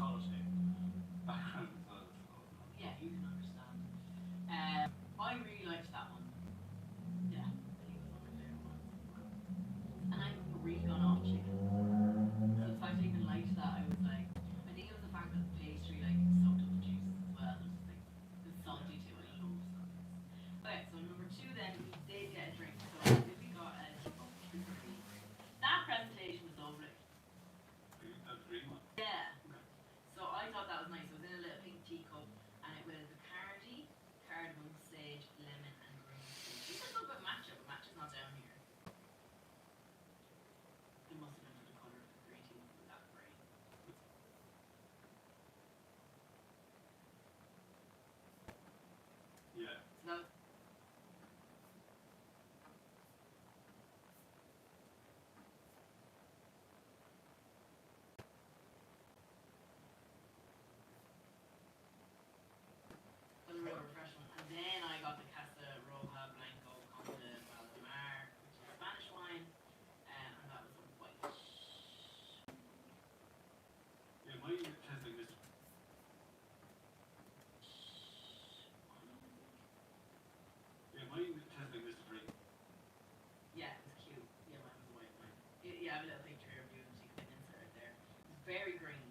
have a little picture of you, so you can insert it there. It was very green,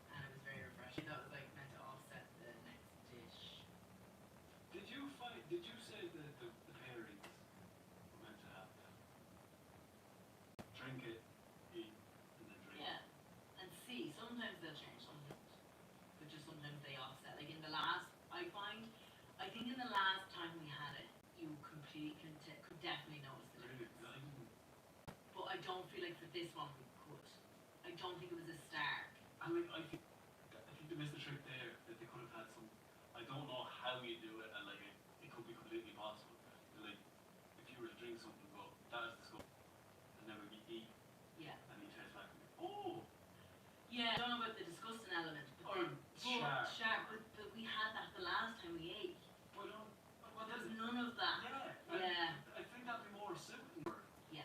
and it was very refreshing. That was like meant to offset the next dish.
Did you say that the pairings were meant to have drink it, eat, and then drink?
Yeah, and see, sometimes they'll change, sometimes, but just sometimes they offset. Like in the last, I think in the last time we had it, you could definitely notice the
Really?
difference.
I didn't.
But I don't feel like for this one we could. I don't think it was a stark.
I mean, I think they missed the trick there, that they could have had some. I don't know how you do it, and like it could be completely possible. Like if you were to drink something, go that is disgusting, and then when you eat,
Yeah.
and you taste back and go, oh,
Yeah, I don't know about the disgusting element, but
or sharp.
but we had that the last time we ate.
Well,
There's none of that.
yeah.
Yeah.
I think that'd be more suited.
Yeah.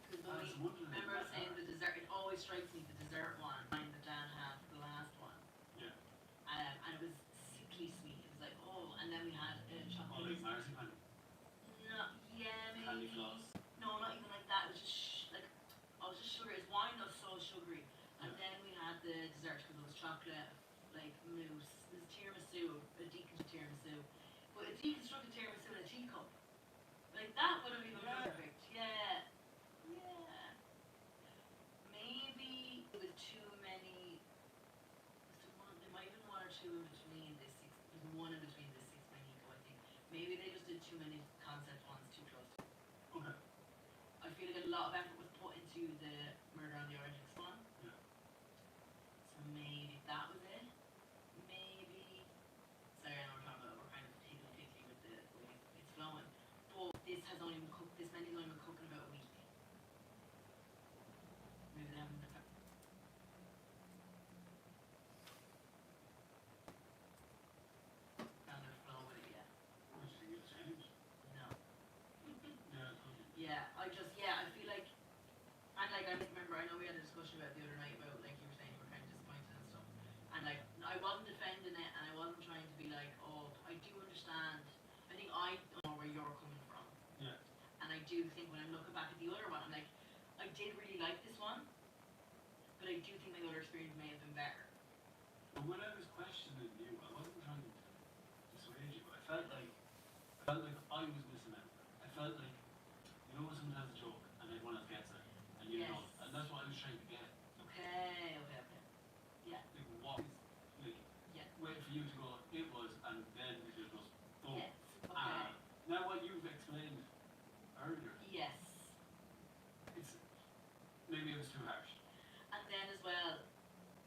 Because
I was wondering.
remember I was saying the dessert, it always strikes me the dessert one, mine that Dan had the last one.
Yeah.
And it was sickly sweet. It was like, oh, and then we had
Oh,
chocolate.
like marzipan,
No, yeah, maybe.
candy floss.
No, not even like that. It was just it was just sugar. It's wine that was so sugary. And
Yeah.
then we had the dessert because it was chocolate, like mousse. It was tiramisu, a deconstructed tiramisu. But a deconstructed tiramisu in a teacup. Like that would have been
Yeah.
perfect. Yeah. Yeah. Maybe it was too many. There might have been one or two in between this six. There's one in between this six by Nico, I think. Maybe they just did too many concept ones too close.
Okay.
I feel like a lot of effort was put into the Murder on the Orient Express one.
Yeah.
So maybe that was it. Maybe. Sorry, I know we're kind of taking it quickly with the way it's flowing. But this has only been cooked. This menu's only been cooking about a week. Maybe they haven't. Found their flow with it yet.
What do you think it'll change?
No.
Yeah. Okay.
Yeah, I feel like, and like I remember, I know we had a discussion about it the other night about like you were saying you were kind of disappointed and stuff, and like I wasn't defending it, and I wasn't trying to be like, oh, I do understand. I think I know where you're coming from.
Yeah.
And I do think when I'm looking back at the other one, I'm like, I did really like this one, but I do think my other experience may have been better.
But when I was questioning you, I wasn't trying to dissuade you. I felt like I was missing out. I felt like, you know, someone has a joke and everyone else gets it, and you
Yes.
don't. And that's what I was trying to get.
Okay. Yeah.
Like, what is, like,
Yeah.
wait for you to go, it was, and then it just goes, boom.
Yes. Okay.
Now what you've explained earlier,
Yes.
it's, maybe it was too harsh.
And then as well,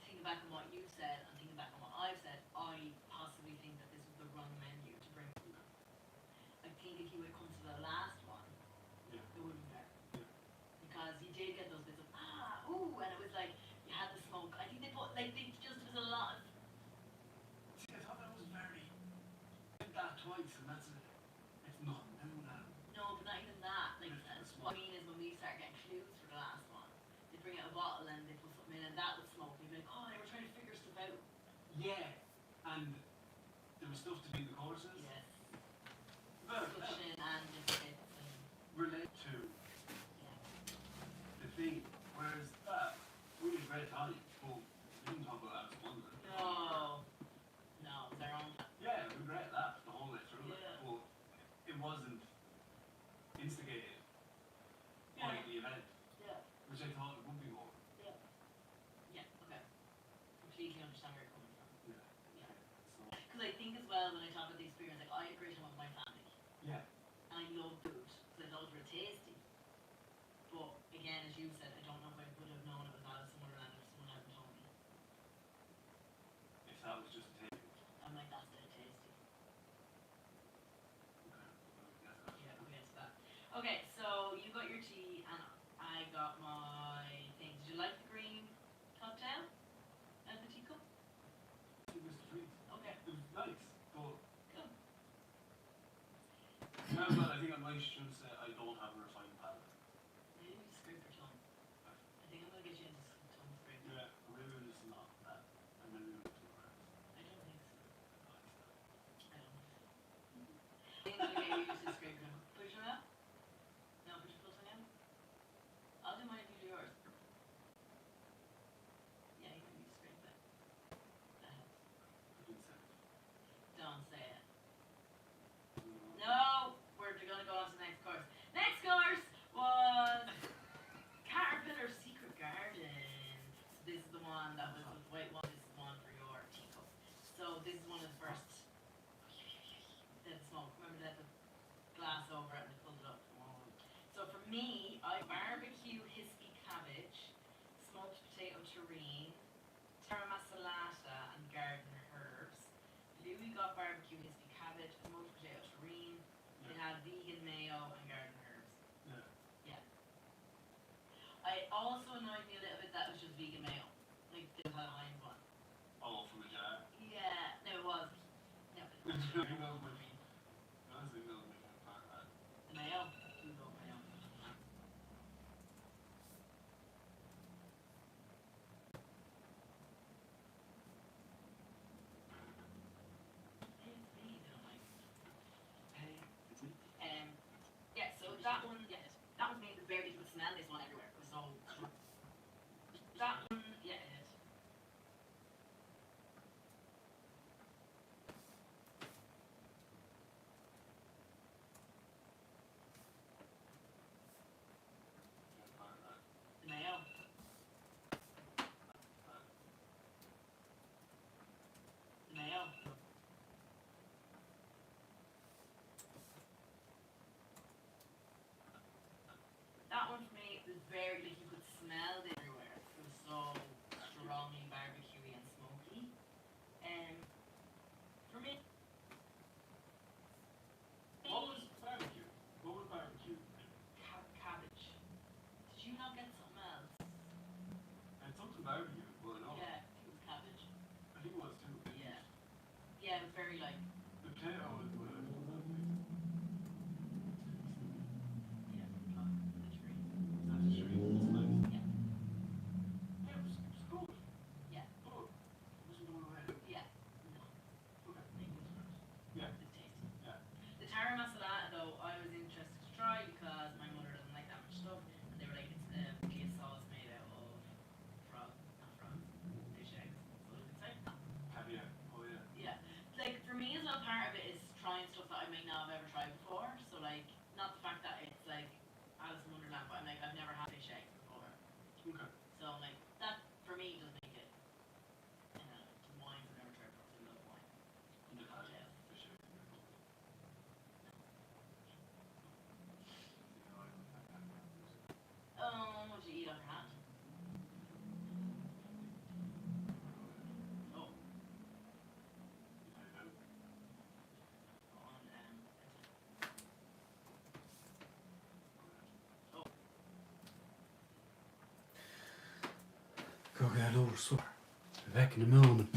thinking back on what you've said and thinking back on what I've said, I possibly think that this was the wrong menu to bring. I think if you would come to the last one,
Yeah.
it would have been better.
Yeah.
Because you did get those bits of ooh, and it was like you had the smoke. I think they put like they just there was a lot of
See, I thought that was very, did that twice, and that's it. It's nothing new now.
no, but not even that. Like
It's
what I mean is when we start getting clues for the last one, they bring out a bottle and they put something in and that was smoke. You'd be like, oh, they were trying to figure stuff out.
Yeah, and there was stuff to be in the courses.
Yes.
Well,
Discussion and different bits and
relate to
yeah.
the theme. Whereas that, we was very tiny, but we didn't talk about Alice in Wonderland.
No, it was our own.
Yeah, we read that the whole way through it,
Yeah.
but it wasn't instigated by the event,
Yeah.
which I thought it would be more.
Yeah, okay. Completely understand where you're coming from.
Yeah.
Yeah.
So,
Because I think as well when I talk about the experience, like I had a great time with my family.
yeah.
And I love food. Because I thought it was really tasty. But again, as you said, I don't know if I would have known it was Alice in Wonderland if someone hadn't told me.
If that was just a take.
I'm like, that's dead tasty.
Okay.
Yeah, we'll get to that. Okay, so you got your tea and I got my thing. Did you like the green cocktail at the teacup?
It was sweet.
Okay,
It was nice, but
cool.
now that I think I might should say I don't have a refined palate.
Maybe you scrape your tongue. I think I'm gonna get you into some tongue scraping.
Yeah, maybe it's not that. And maybe it's too hard.
I don't think so. I don't think so. I think I'm gonna get you used to scraping. Put your tongue out? No, put your full tongue out? me, I barbecue hispy cabbage, smoked potato terrine, terra masalata, and garden herbs. Louis got barbecue hispy cabbage, smoked potato terrine. It had vegan mayo and garden herbs.
Yeah.
I also annoyed me a little bit that it was just vegan mayo. Like they had Heinz one.
Oh, from a jar.
Yeah, no, it was. No,
You know, but honestly, no, we can't find that.
the mayo. You love mayo. Hey, it's me, you know, like.
Hey, it's me.
Yeah, so that one, that one made the very, you could smell this one everywhere. It was so. That one, yeah, it is.
Can't find that.
The mayo. The mayo. That one for me was very, like, you could smell it everywhere. It was so strongly barbecuey and smoky. For me.
What was barbecue? What was barbecue?
Cabbage. Did you not get something else?
And something barbecue, but no.
Yeah, I think it was cabbage.
I think it was too.
Yeah. Yeah, it was very like.
The potato was what I thought that was.
Yeah, the tree.
Is that the street? It's nice.
Yeah.
Yeah, it was good.
Yeah.
Oh, it wasn't going away.
Yeah. No.
Okay.
Maybe it was worse.
Yeah.
It's tasty.
Yeah.
The tara masalata though, I was interested to try because my mother doesn't like that much stuff, and they were like, it's a sauce made out of fish eggs. So you could say.
Caviar. Oh yeah.
Yeah. Like for me as well, part of it is trying stuff that I may not have ever tried before. So like, not the fact that it's like Alice in Wonderland, but I'm like, I've never had fish eggs before.
Okay.
So I'm like, that for me does make it. Wines I've never tried before. I love wine.
And the
Cocktails.
fish eggs.
What did you eat on your hand? Oh, on oh,
Go get over so. Be back in a moment.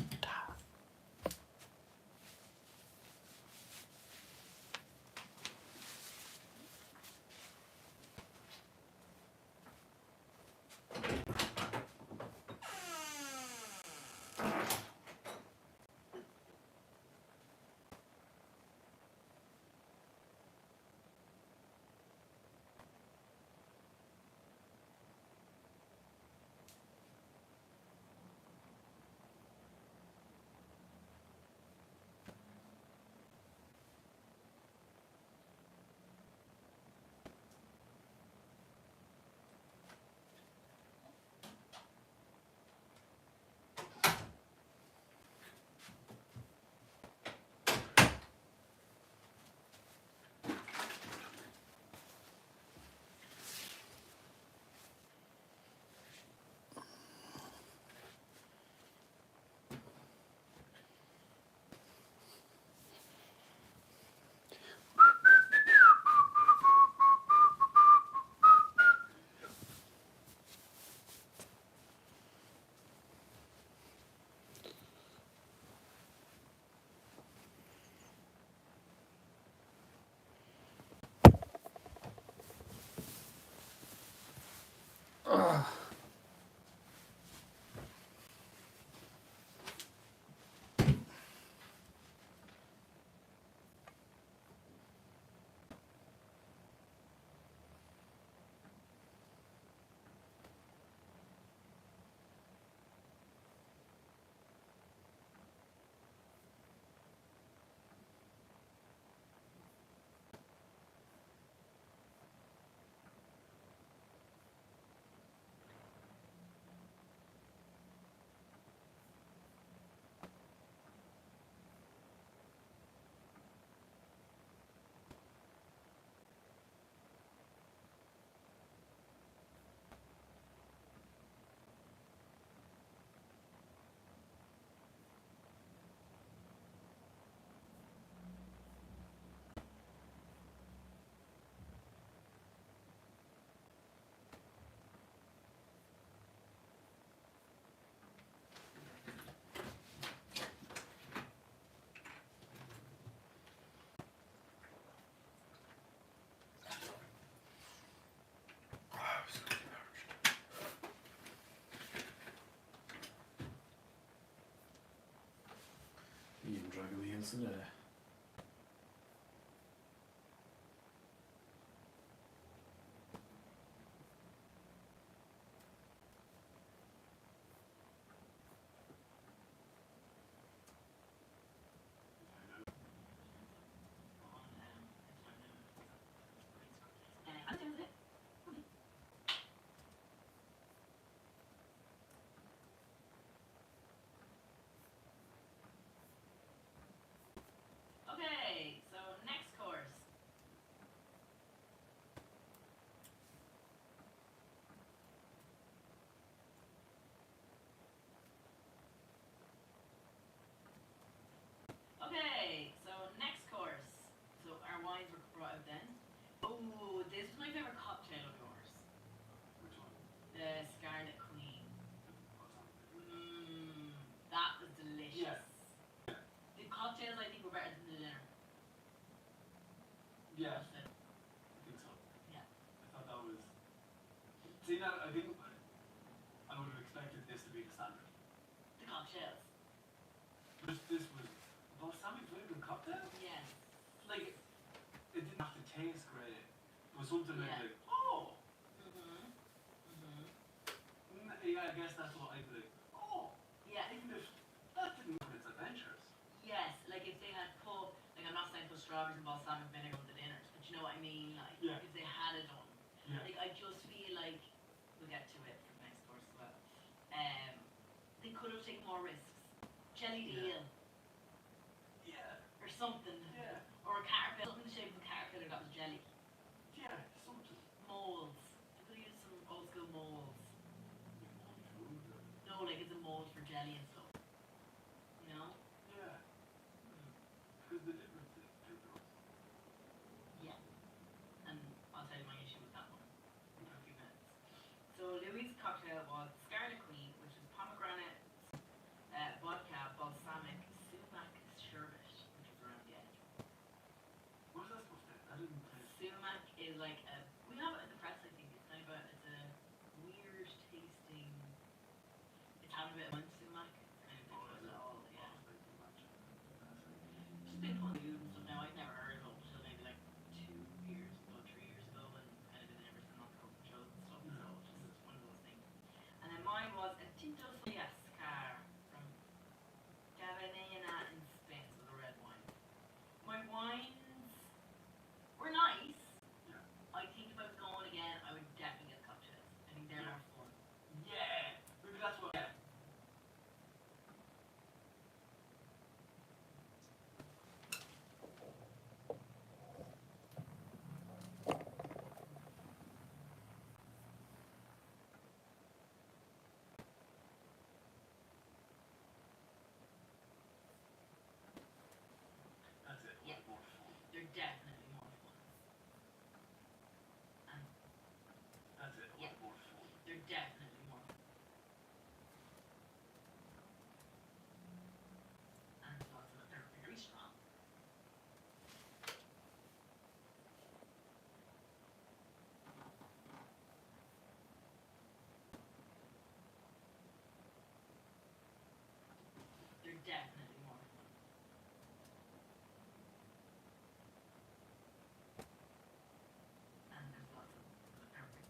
cocktails today.
Okay, so next course. Okay, so next course. So our wines were brought out then. Oh, this was my favorite cocktail of yours.
Which one?
The Scarlet Queen.
What's on?
That was delicious.
Yeah.
The cocktails I think were better than the dinner.
Yeah,
That's it.
I think so.
Yeah.
I thought that was. See, now I think I would have expected this to be the standard.
The cocktails.
This was balsamic flavored cocktail.
Yes.
Like, it didn't have to taste great. It was something
Yeah.
like, oh, yeah, I guess that's what I'd be like. Oh,
Yeah.
even if that didn't put its adventures.
Yes, like if they had put, like I'm not saying put strawberries and balsamic vinegar on the dinners, but you know what I mean? Like,
Yeah.
if they had it done.
Yeah.
Like, I just feel like, we'll get to it for the next course as well. They could have taken more risks. Jellied
Yeah.
eel,
Yeah.
or something.
Yeah.
Or a caterpillar, something in the shape of a caterpillar that was jelly.
Yeah. Something.
Molds. They could have used some old school molds.
Like food.
No, like it's a mold for jelly and stuff. You know?
Yeah. Because the difference is different.
Yeah. And I'll tell you my issue with that one in a few minutes. So Louis' cocktail was Scarlet Queen, which is pomegranate, vodka, balsamic, sumac sherbet, which is around the edge.
What's that supposed to be? I didn't taste.
Sumac is like a, we have it at the press I think, it's kind of a, it's a weird tasting, it's having a bit of mint sumac, it's kind of different at all, yeah. Just been on the news and stuff now, I'd never heard of it until maybe like 3 years ago, and kind of been ever since on the cooking shows and stuff, so it's just one of those things. And then mine was a Tinto Fiascar from Gabanena in Spain, so the red wine. My wines were nice.
Yeah.
I think if I was going again, I would definitely get cocktails. I think they're
Yeah.
more fun.
Yeah. Maybe that's what. Yeah. That's it.
Yeah.
More fun.
They're definitely more fun. And
That's it.
Yeah.
More fun.
they're definitely more fun. And lots of they're very strong. They're definitely more fun. And there's lots of perfect.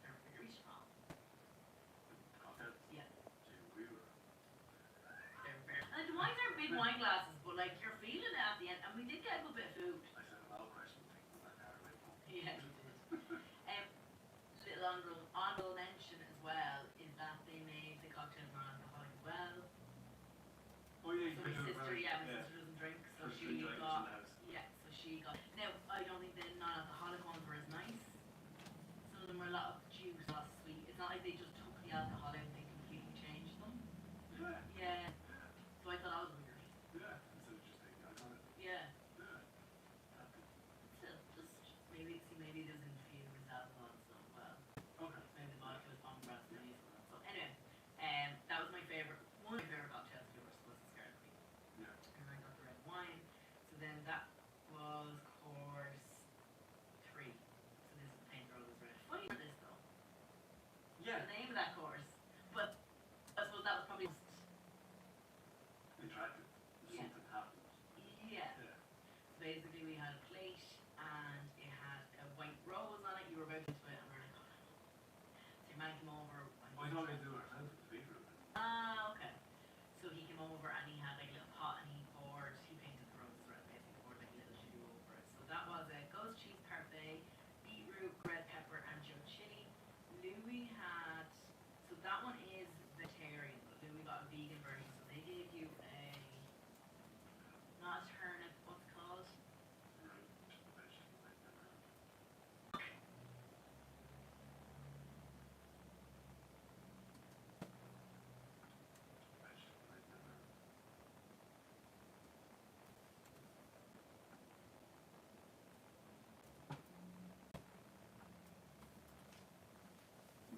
They're very strong.
Cocktails.
Yeah.
Gee, we were.
They're very. And the wines are big wine glasses, but like you're feeling it at the end. And we did get a good bit of food.
I said a lot of questions thinking about that right now.
Yeah, you did. Little honorable mention as well is that they made the cocktail non-alcoholic as well.
Oh yeah, you
So
could
my
do it
sister,
right.
yeah, my sister doesn't drink, so
First
she
drink I was in
got,
the house.
yeah, so she got. Now I don't think the non-alcoholic ones were as nice. Some of them were a lot of juice, a lot of sweet. It's not like they just took the alcohol out and they completely changed them.
Yeah.
Yeah. So I thought that was weird.
Yeah. That's interesting. I got it.
Yeah.
Yeah.
Still, just maybe there's infused alcohol and stuff. Well,
Okay.
maybe the vodka was pomegranate and yeast and that. So anyway, that was my favorite. One of my favorite cocktails of yours was the Scarlet Queen.
Yeah.
And I got the red wine. came over.
I thought we'd do it ourselves with the beetroot.
Ah, okay. So he came over and he had like a little pot and he poured, he painted the roses red, basically poured like a little jus over it. So that was a ghost cheese parfait, beetroot, red pepper, and Joe chili. Louis had, so that one is vegetarian, but Louis got a vegan version. So they gave you a, not a turnip, what's it called?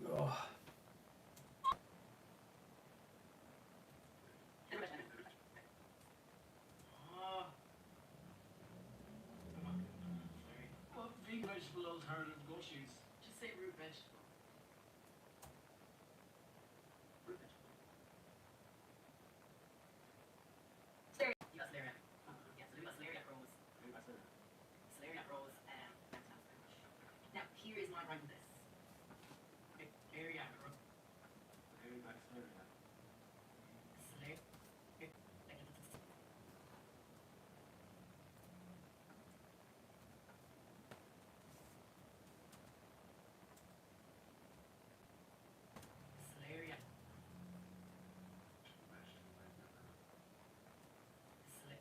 Oh.
Oh,
Well, vegan vegetable alternative to ghost cheese.
just say root vegetable.
Root vegetable.
You got celeriac. Yeah, so Louis got celeriac rose.
Maybe that's it.
Celeriac rose, fantastic. Now, here is my gripe with this. Okay, celeriac rose.
Maybe that's it. Yeah.
Celeriac. Celeriac.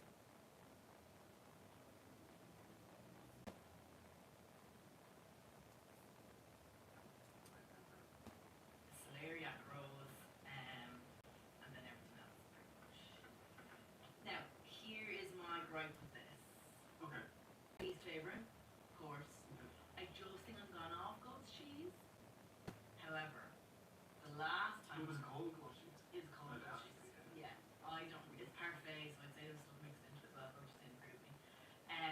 Celeriac rose, and then everything else, pretty much. Now, here is my gripe with this.
Okay.
Least favorite, of course.
Okay.
I just think I'm gone off ghost cheese. However, the last time
It was called ghost cheese.
is called
It
ghost
has to
cheese.
be,
Yeah, I don't. It's parfait, so I'd say there's stuff mixed into it as well, which didn't agree with me.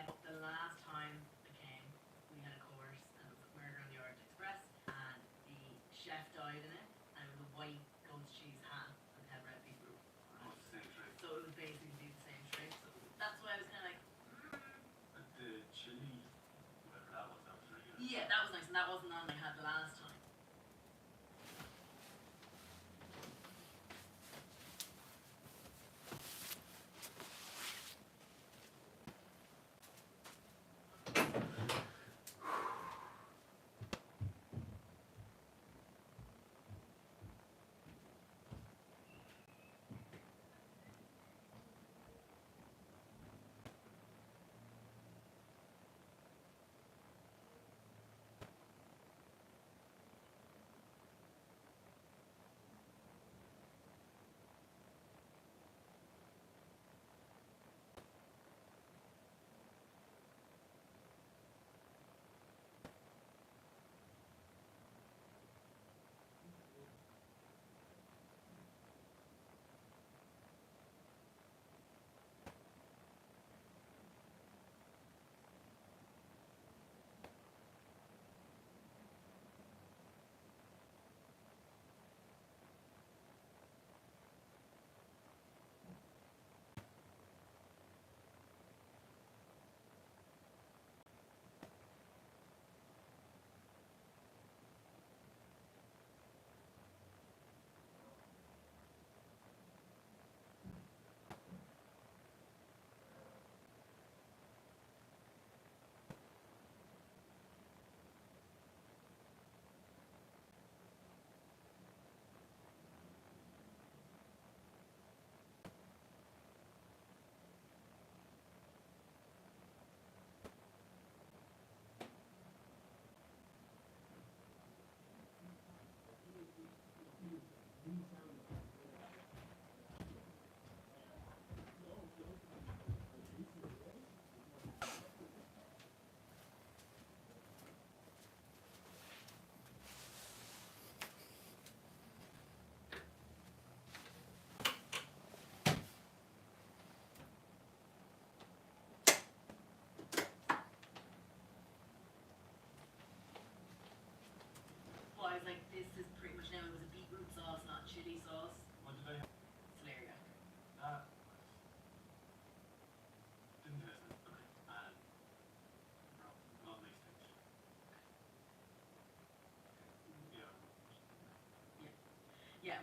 But the last time I came, we had a course, and it was Murder on the Orient Express, and the chef died in it, and it was a white ghost cheese hat and had red beetroot.
Oh, it's the same trick.
So it was basically the same trick. So that's why I was kind of like,
But the chili, whatever that was really good.
yeah, that was nice, and that wasn't on I had the last time.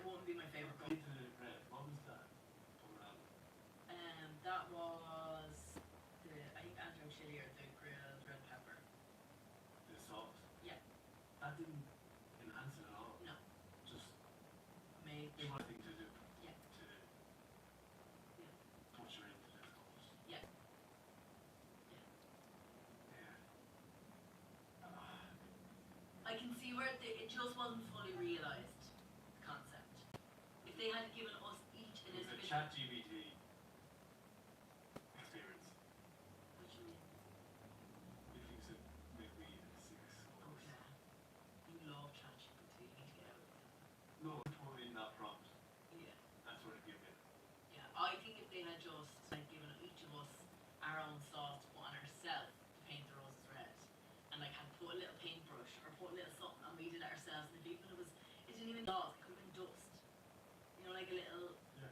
wouldn't be my favourite colour.
Unfiltered red. What was that? Colorado.
That was I think Andrew chili or the grilled red pepper.
The sauce.
Yeah.
That didn't enhance it at all.
No.
Just
Made.
it was thing to do.
Yeah.
To touch her into the sauce.
Yeah. I can see where it just wasn't fully realised, the concept. If they had given us each an
It was a
individual.
chat GBT experience.
What do you mean?
If you said make me a 6 course.
Okay. You love ChatGPT, you need to get out of it.
No, throw in that prompt.
Yeah.
That's what it gave me.
Yeah. I think if they had just like given each of us our own sauce to put on ourselves to paint the roses red, and like had put a little paintbrush or put a little something and we did it ourselves, and even it didn't even sauce, it could have been dust. You know, like a little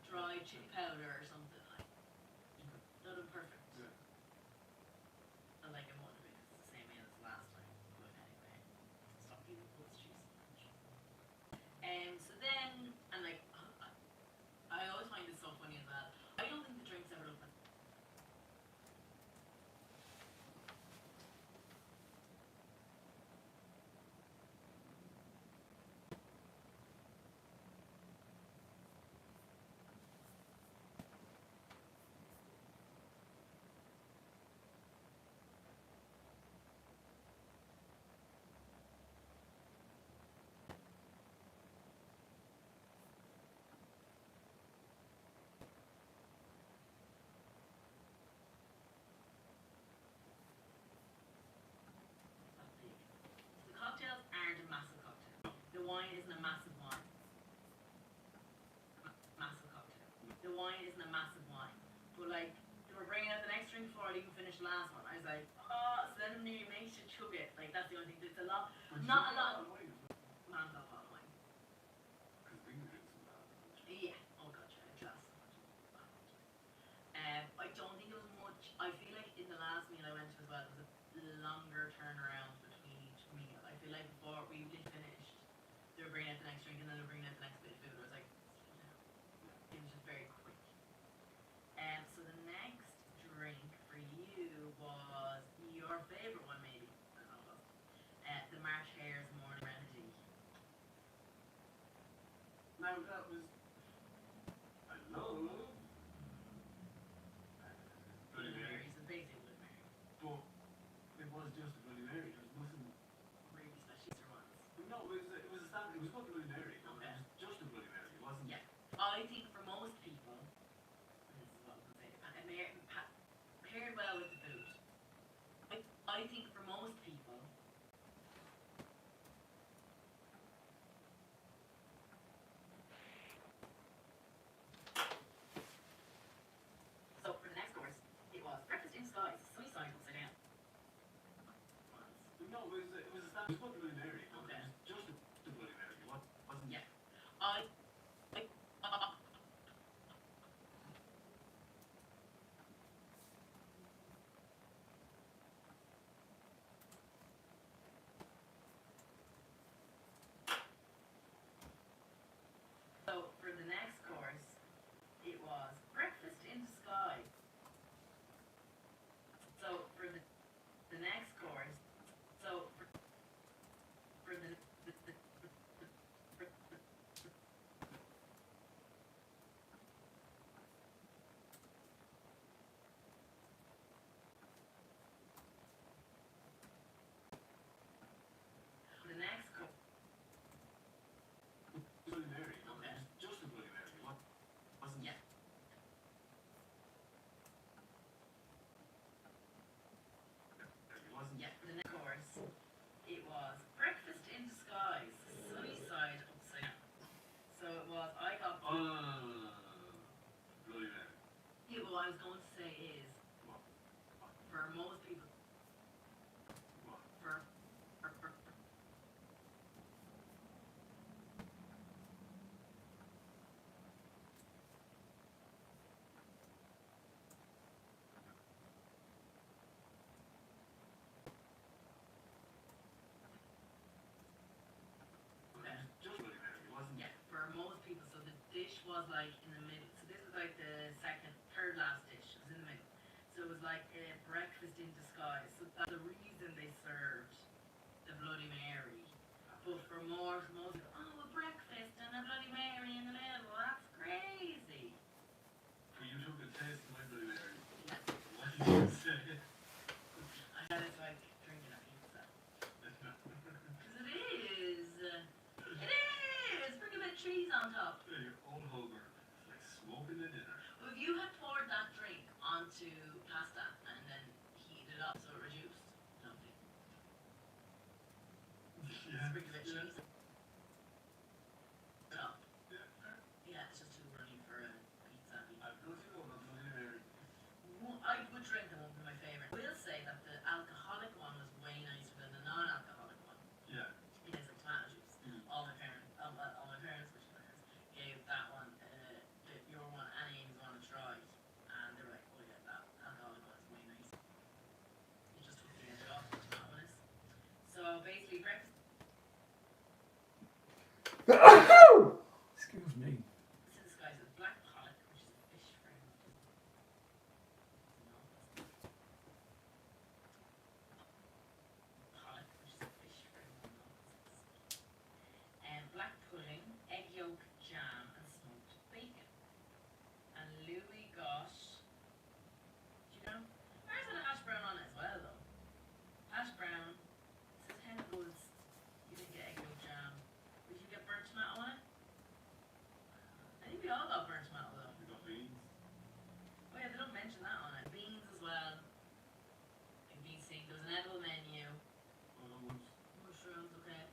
dry chili powder or something like. That would have been perfect.
Yeah.
And like it wouldn't have been the same meal as last time. But anyway, stop eating those cheese. So then, and like, I always find this so funny as well. I don't think the drinks ever look like. The cocktails aren't a massive cocktail. The wine isn't a massive wine. Massive cocktail. The wine isn't a massive wine. But like, they were bringing out the next drink before I'd even finished the last one. I was like, oh, so then it nearly makes you chug it. Like, that's the only thing. It's a lot. Not a lot. Man's alcohol wine.
Because finger drinks and that.
Yeah. Oh god, yeah, glass. I don't think it was much. I feel like in the last meal I went to as well, it was a longer turnaround between each meal. I feel like before we finished, they were bringing out the next drink and then they were bringing out the next bit of food. I was like, it was just very quick. So the next drink for you was your favourite one, maybe. I don't know. The March Hare's Morning Remedy.
Now that was. I love. Bloody Mary.
Mary's a basic Bloody Mary.
But it was just a Bloody Mary. There was nothing.
Really special ones.
No, it was a standard. It was called Bloody Mary.
Okay.
It was just a Bloody Mary. It wasn't.
Yeah. I think for most people, this is what I'm going to say, paired well with the food. I think for most people, so for the next course, it was breakfast in skies, sunny side upside down.
No, it was a standard. It was called Bloody Mary.
Okay.
It was just a Bloody Mary. It wasn't.
Yeah. So for the next course, it was breakfast in the sky. So for the next course, so for the next course.
Bloody Mary.
Okay.
It was just a Bloody Mary. It wasn't.
Yeah.
It wasn't.
Yeah, for the next course, it was breakfast in disguise, sunny side upside down. So it was, I got.
Bloody Mary.
Yeah, but what I was going to say is,
What?
for most people,
What?
for
It was just Bloody Mary. It wasn't.
yeah, for most people, was like in the middle. So this was like the third last dish. It was in the middle. So it was like a breakfast in disguise. So that's the reason they served the Bloody Mary. But for most people, oh, a breakfast and a Bloody Mary in the middle. That's crazy.
For you took a taste of my Bloody Mary.
Yeah.
What did you say?
I said it's like drinking a pizza. Because it is. It is. Bring a bit of cheese on top.
Yeah, you're all over. It's like smoking the dinner.
Well, if you had poured that drink onto pasta and then heated it up so it reduced, lovely.
Yeah.
Bring a bit of cheese. Up.
Yeah.
Yeah, it's just too runny for a pizza.
I've noticed you on a Bloody Mary.
I would drink them, would be my favourite. I will say that the alcoholic one was way nicer than the non-alcoholic one.
Yeah.
It has like tomato juice. All my parents, which are my parents, gave that one, your one, and Amy's one a try, and they were like, oh yeah, that alcoholic one is way nicer. It just took the edge off, to be honest. So basically, breakfast.
Excuse me.
To this guy's a black pollock, which is a fish fry. Pollock, which is a fish fry. And black pudding, egg yolk, jam, and smoked bacon. And Louis got, do you know? There's a hash brown on it as well, though. Hash brown. It says hen goods. You didn't get egg yolk jam. Did you get burnt tomato on it? I think we all got burnt tomato though.
We got beans.
Oh yeah, they don't mention that on it. Beans as well. And beans steak. There was an edible menu. Mushrooms, okay.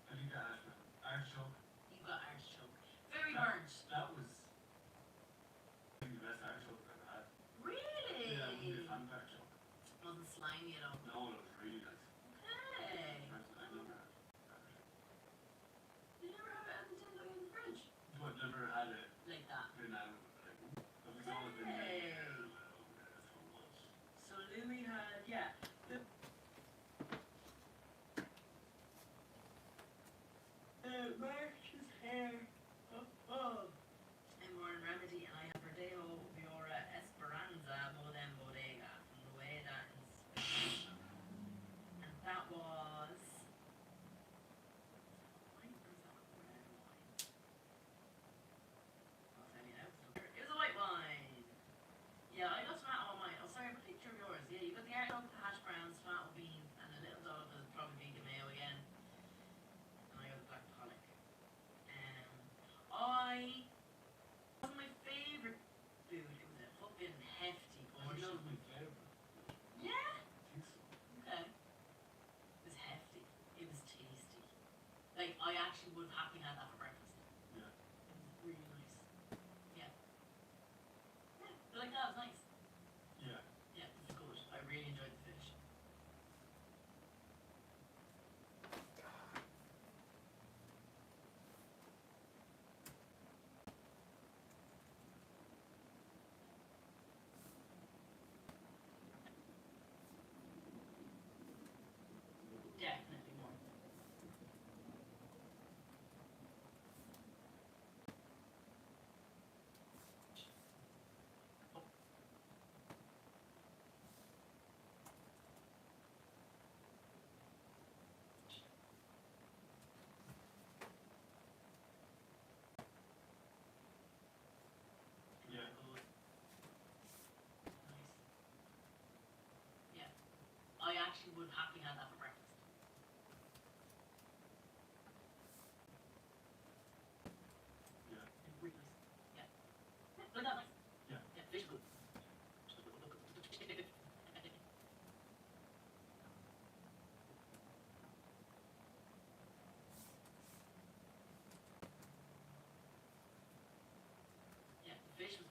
I think I had artichoke.
You got artichoke. Very burnt.
That was I think the best artichoke I've ever had.
Really?
Yeah, I'm a big fan of artichoke.
Wasn't slimy at all.
No, it was really nice.
Okay.
I've never had artichoke.
You never have it at the dinner in the fridge?
No, I've never had it
Like that.
been out like it's always been
Hey.
that's so much.
So Louis had, yeah. March's hair. And Warren Remedy, and I have Verdejo Viora Esperanza Bodem Bodega from Rueda in Spain. And that was. White or is that red wine? I'll tell you now. It was a white wine. Yeah, I got tomato on mine. Oh, sorry, I have a picture of yours. Yeah, you got the artichoke, the hash browns, tomato beans, and a little dollop of probably vegan mayo again. And I got the black pollock. Wasn't my favourite food. It was a fucking hefty
Oh, you know
portion.
my favourite.
Yeah.
I think so.
Okay. It was hefty. It was tasty. Like, I actually would have happily had that for breakfast.
Yeah.
It was really nice. Yeah. Yeah. But like that was nice.
Yeah.
Yeah, it was good. I really enjoyed the fish. Definitely more.
Yeah.
Good. Nice. Yeah. I actually would have happily had that for breakfast.
Yeah.
It's really nice. Yeah. Yeah, like that nice.
Yeah.
Yeah, fish good. Yeah, the fish was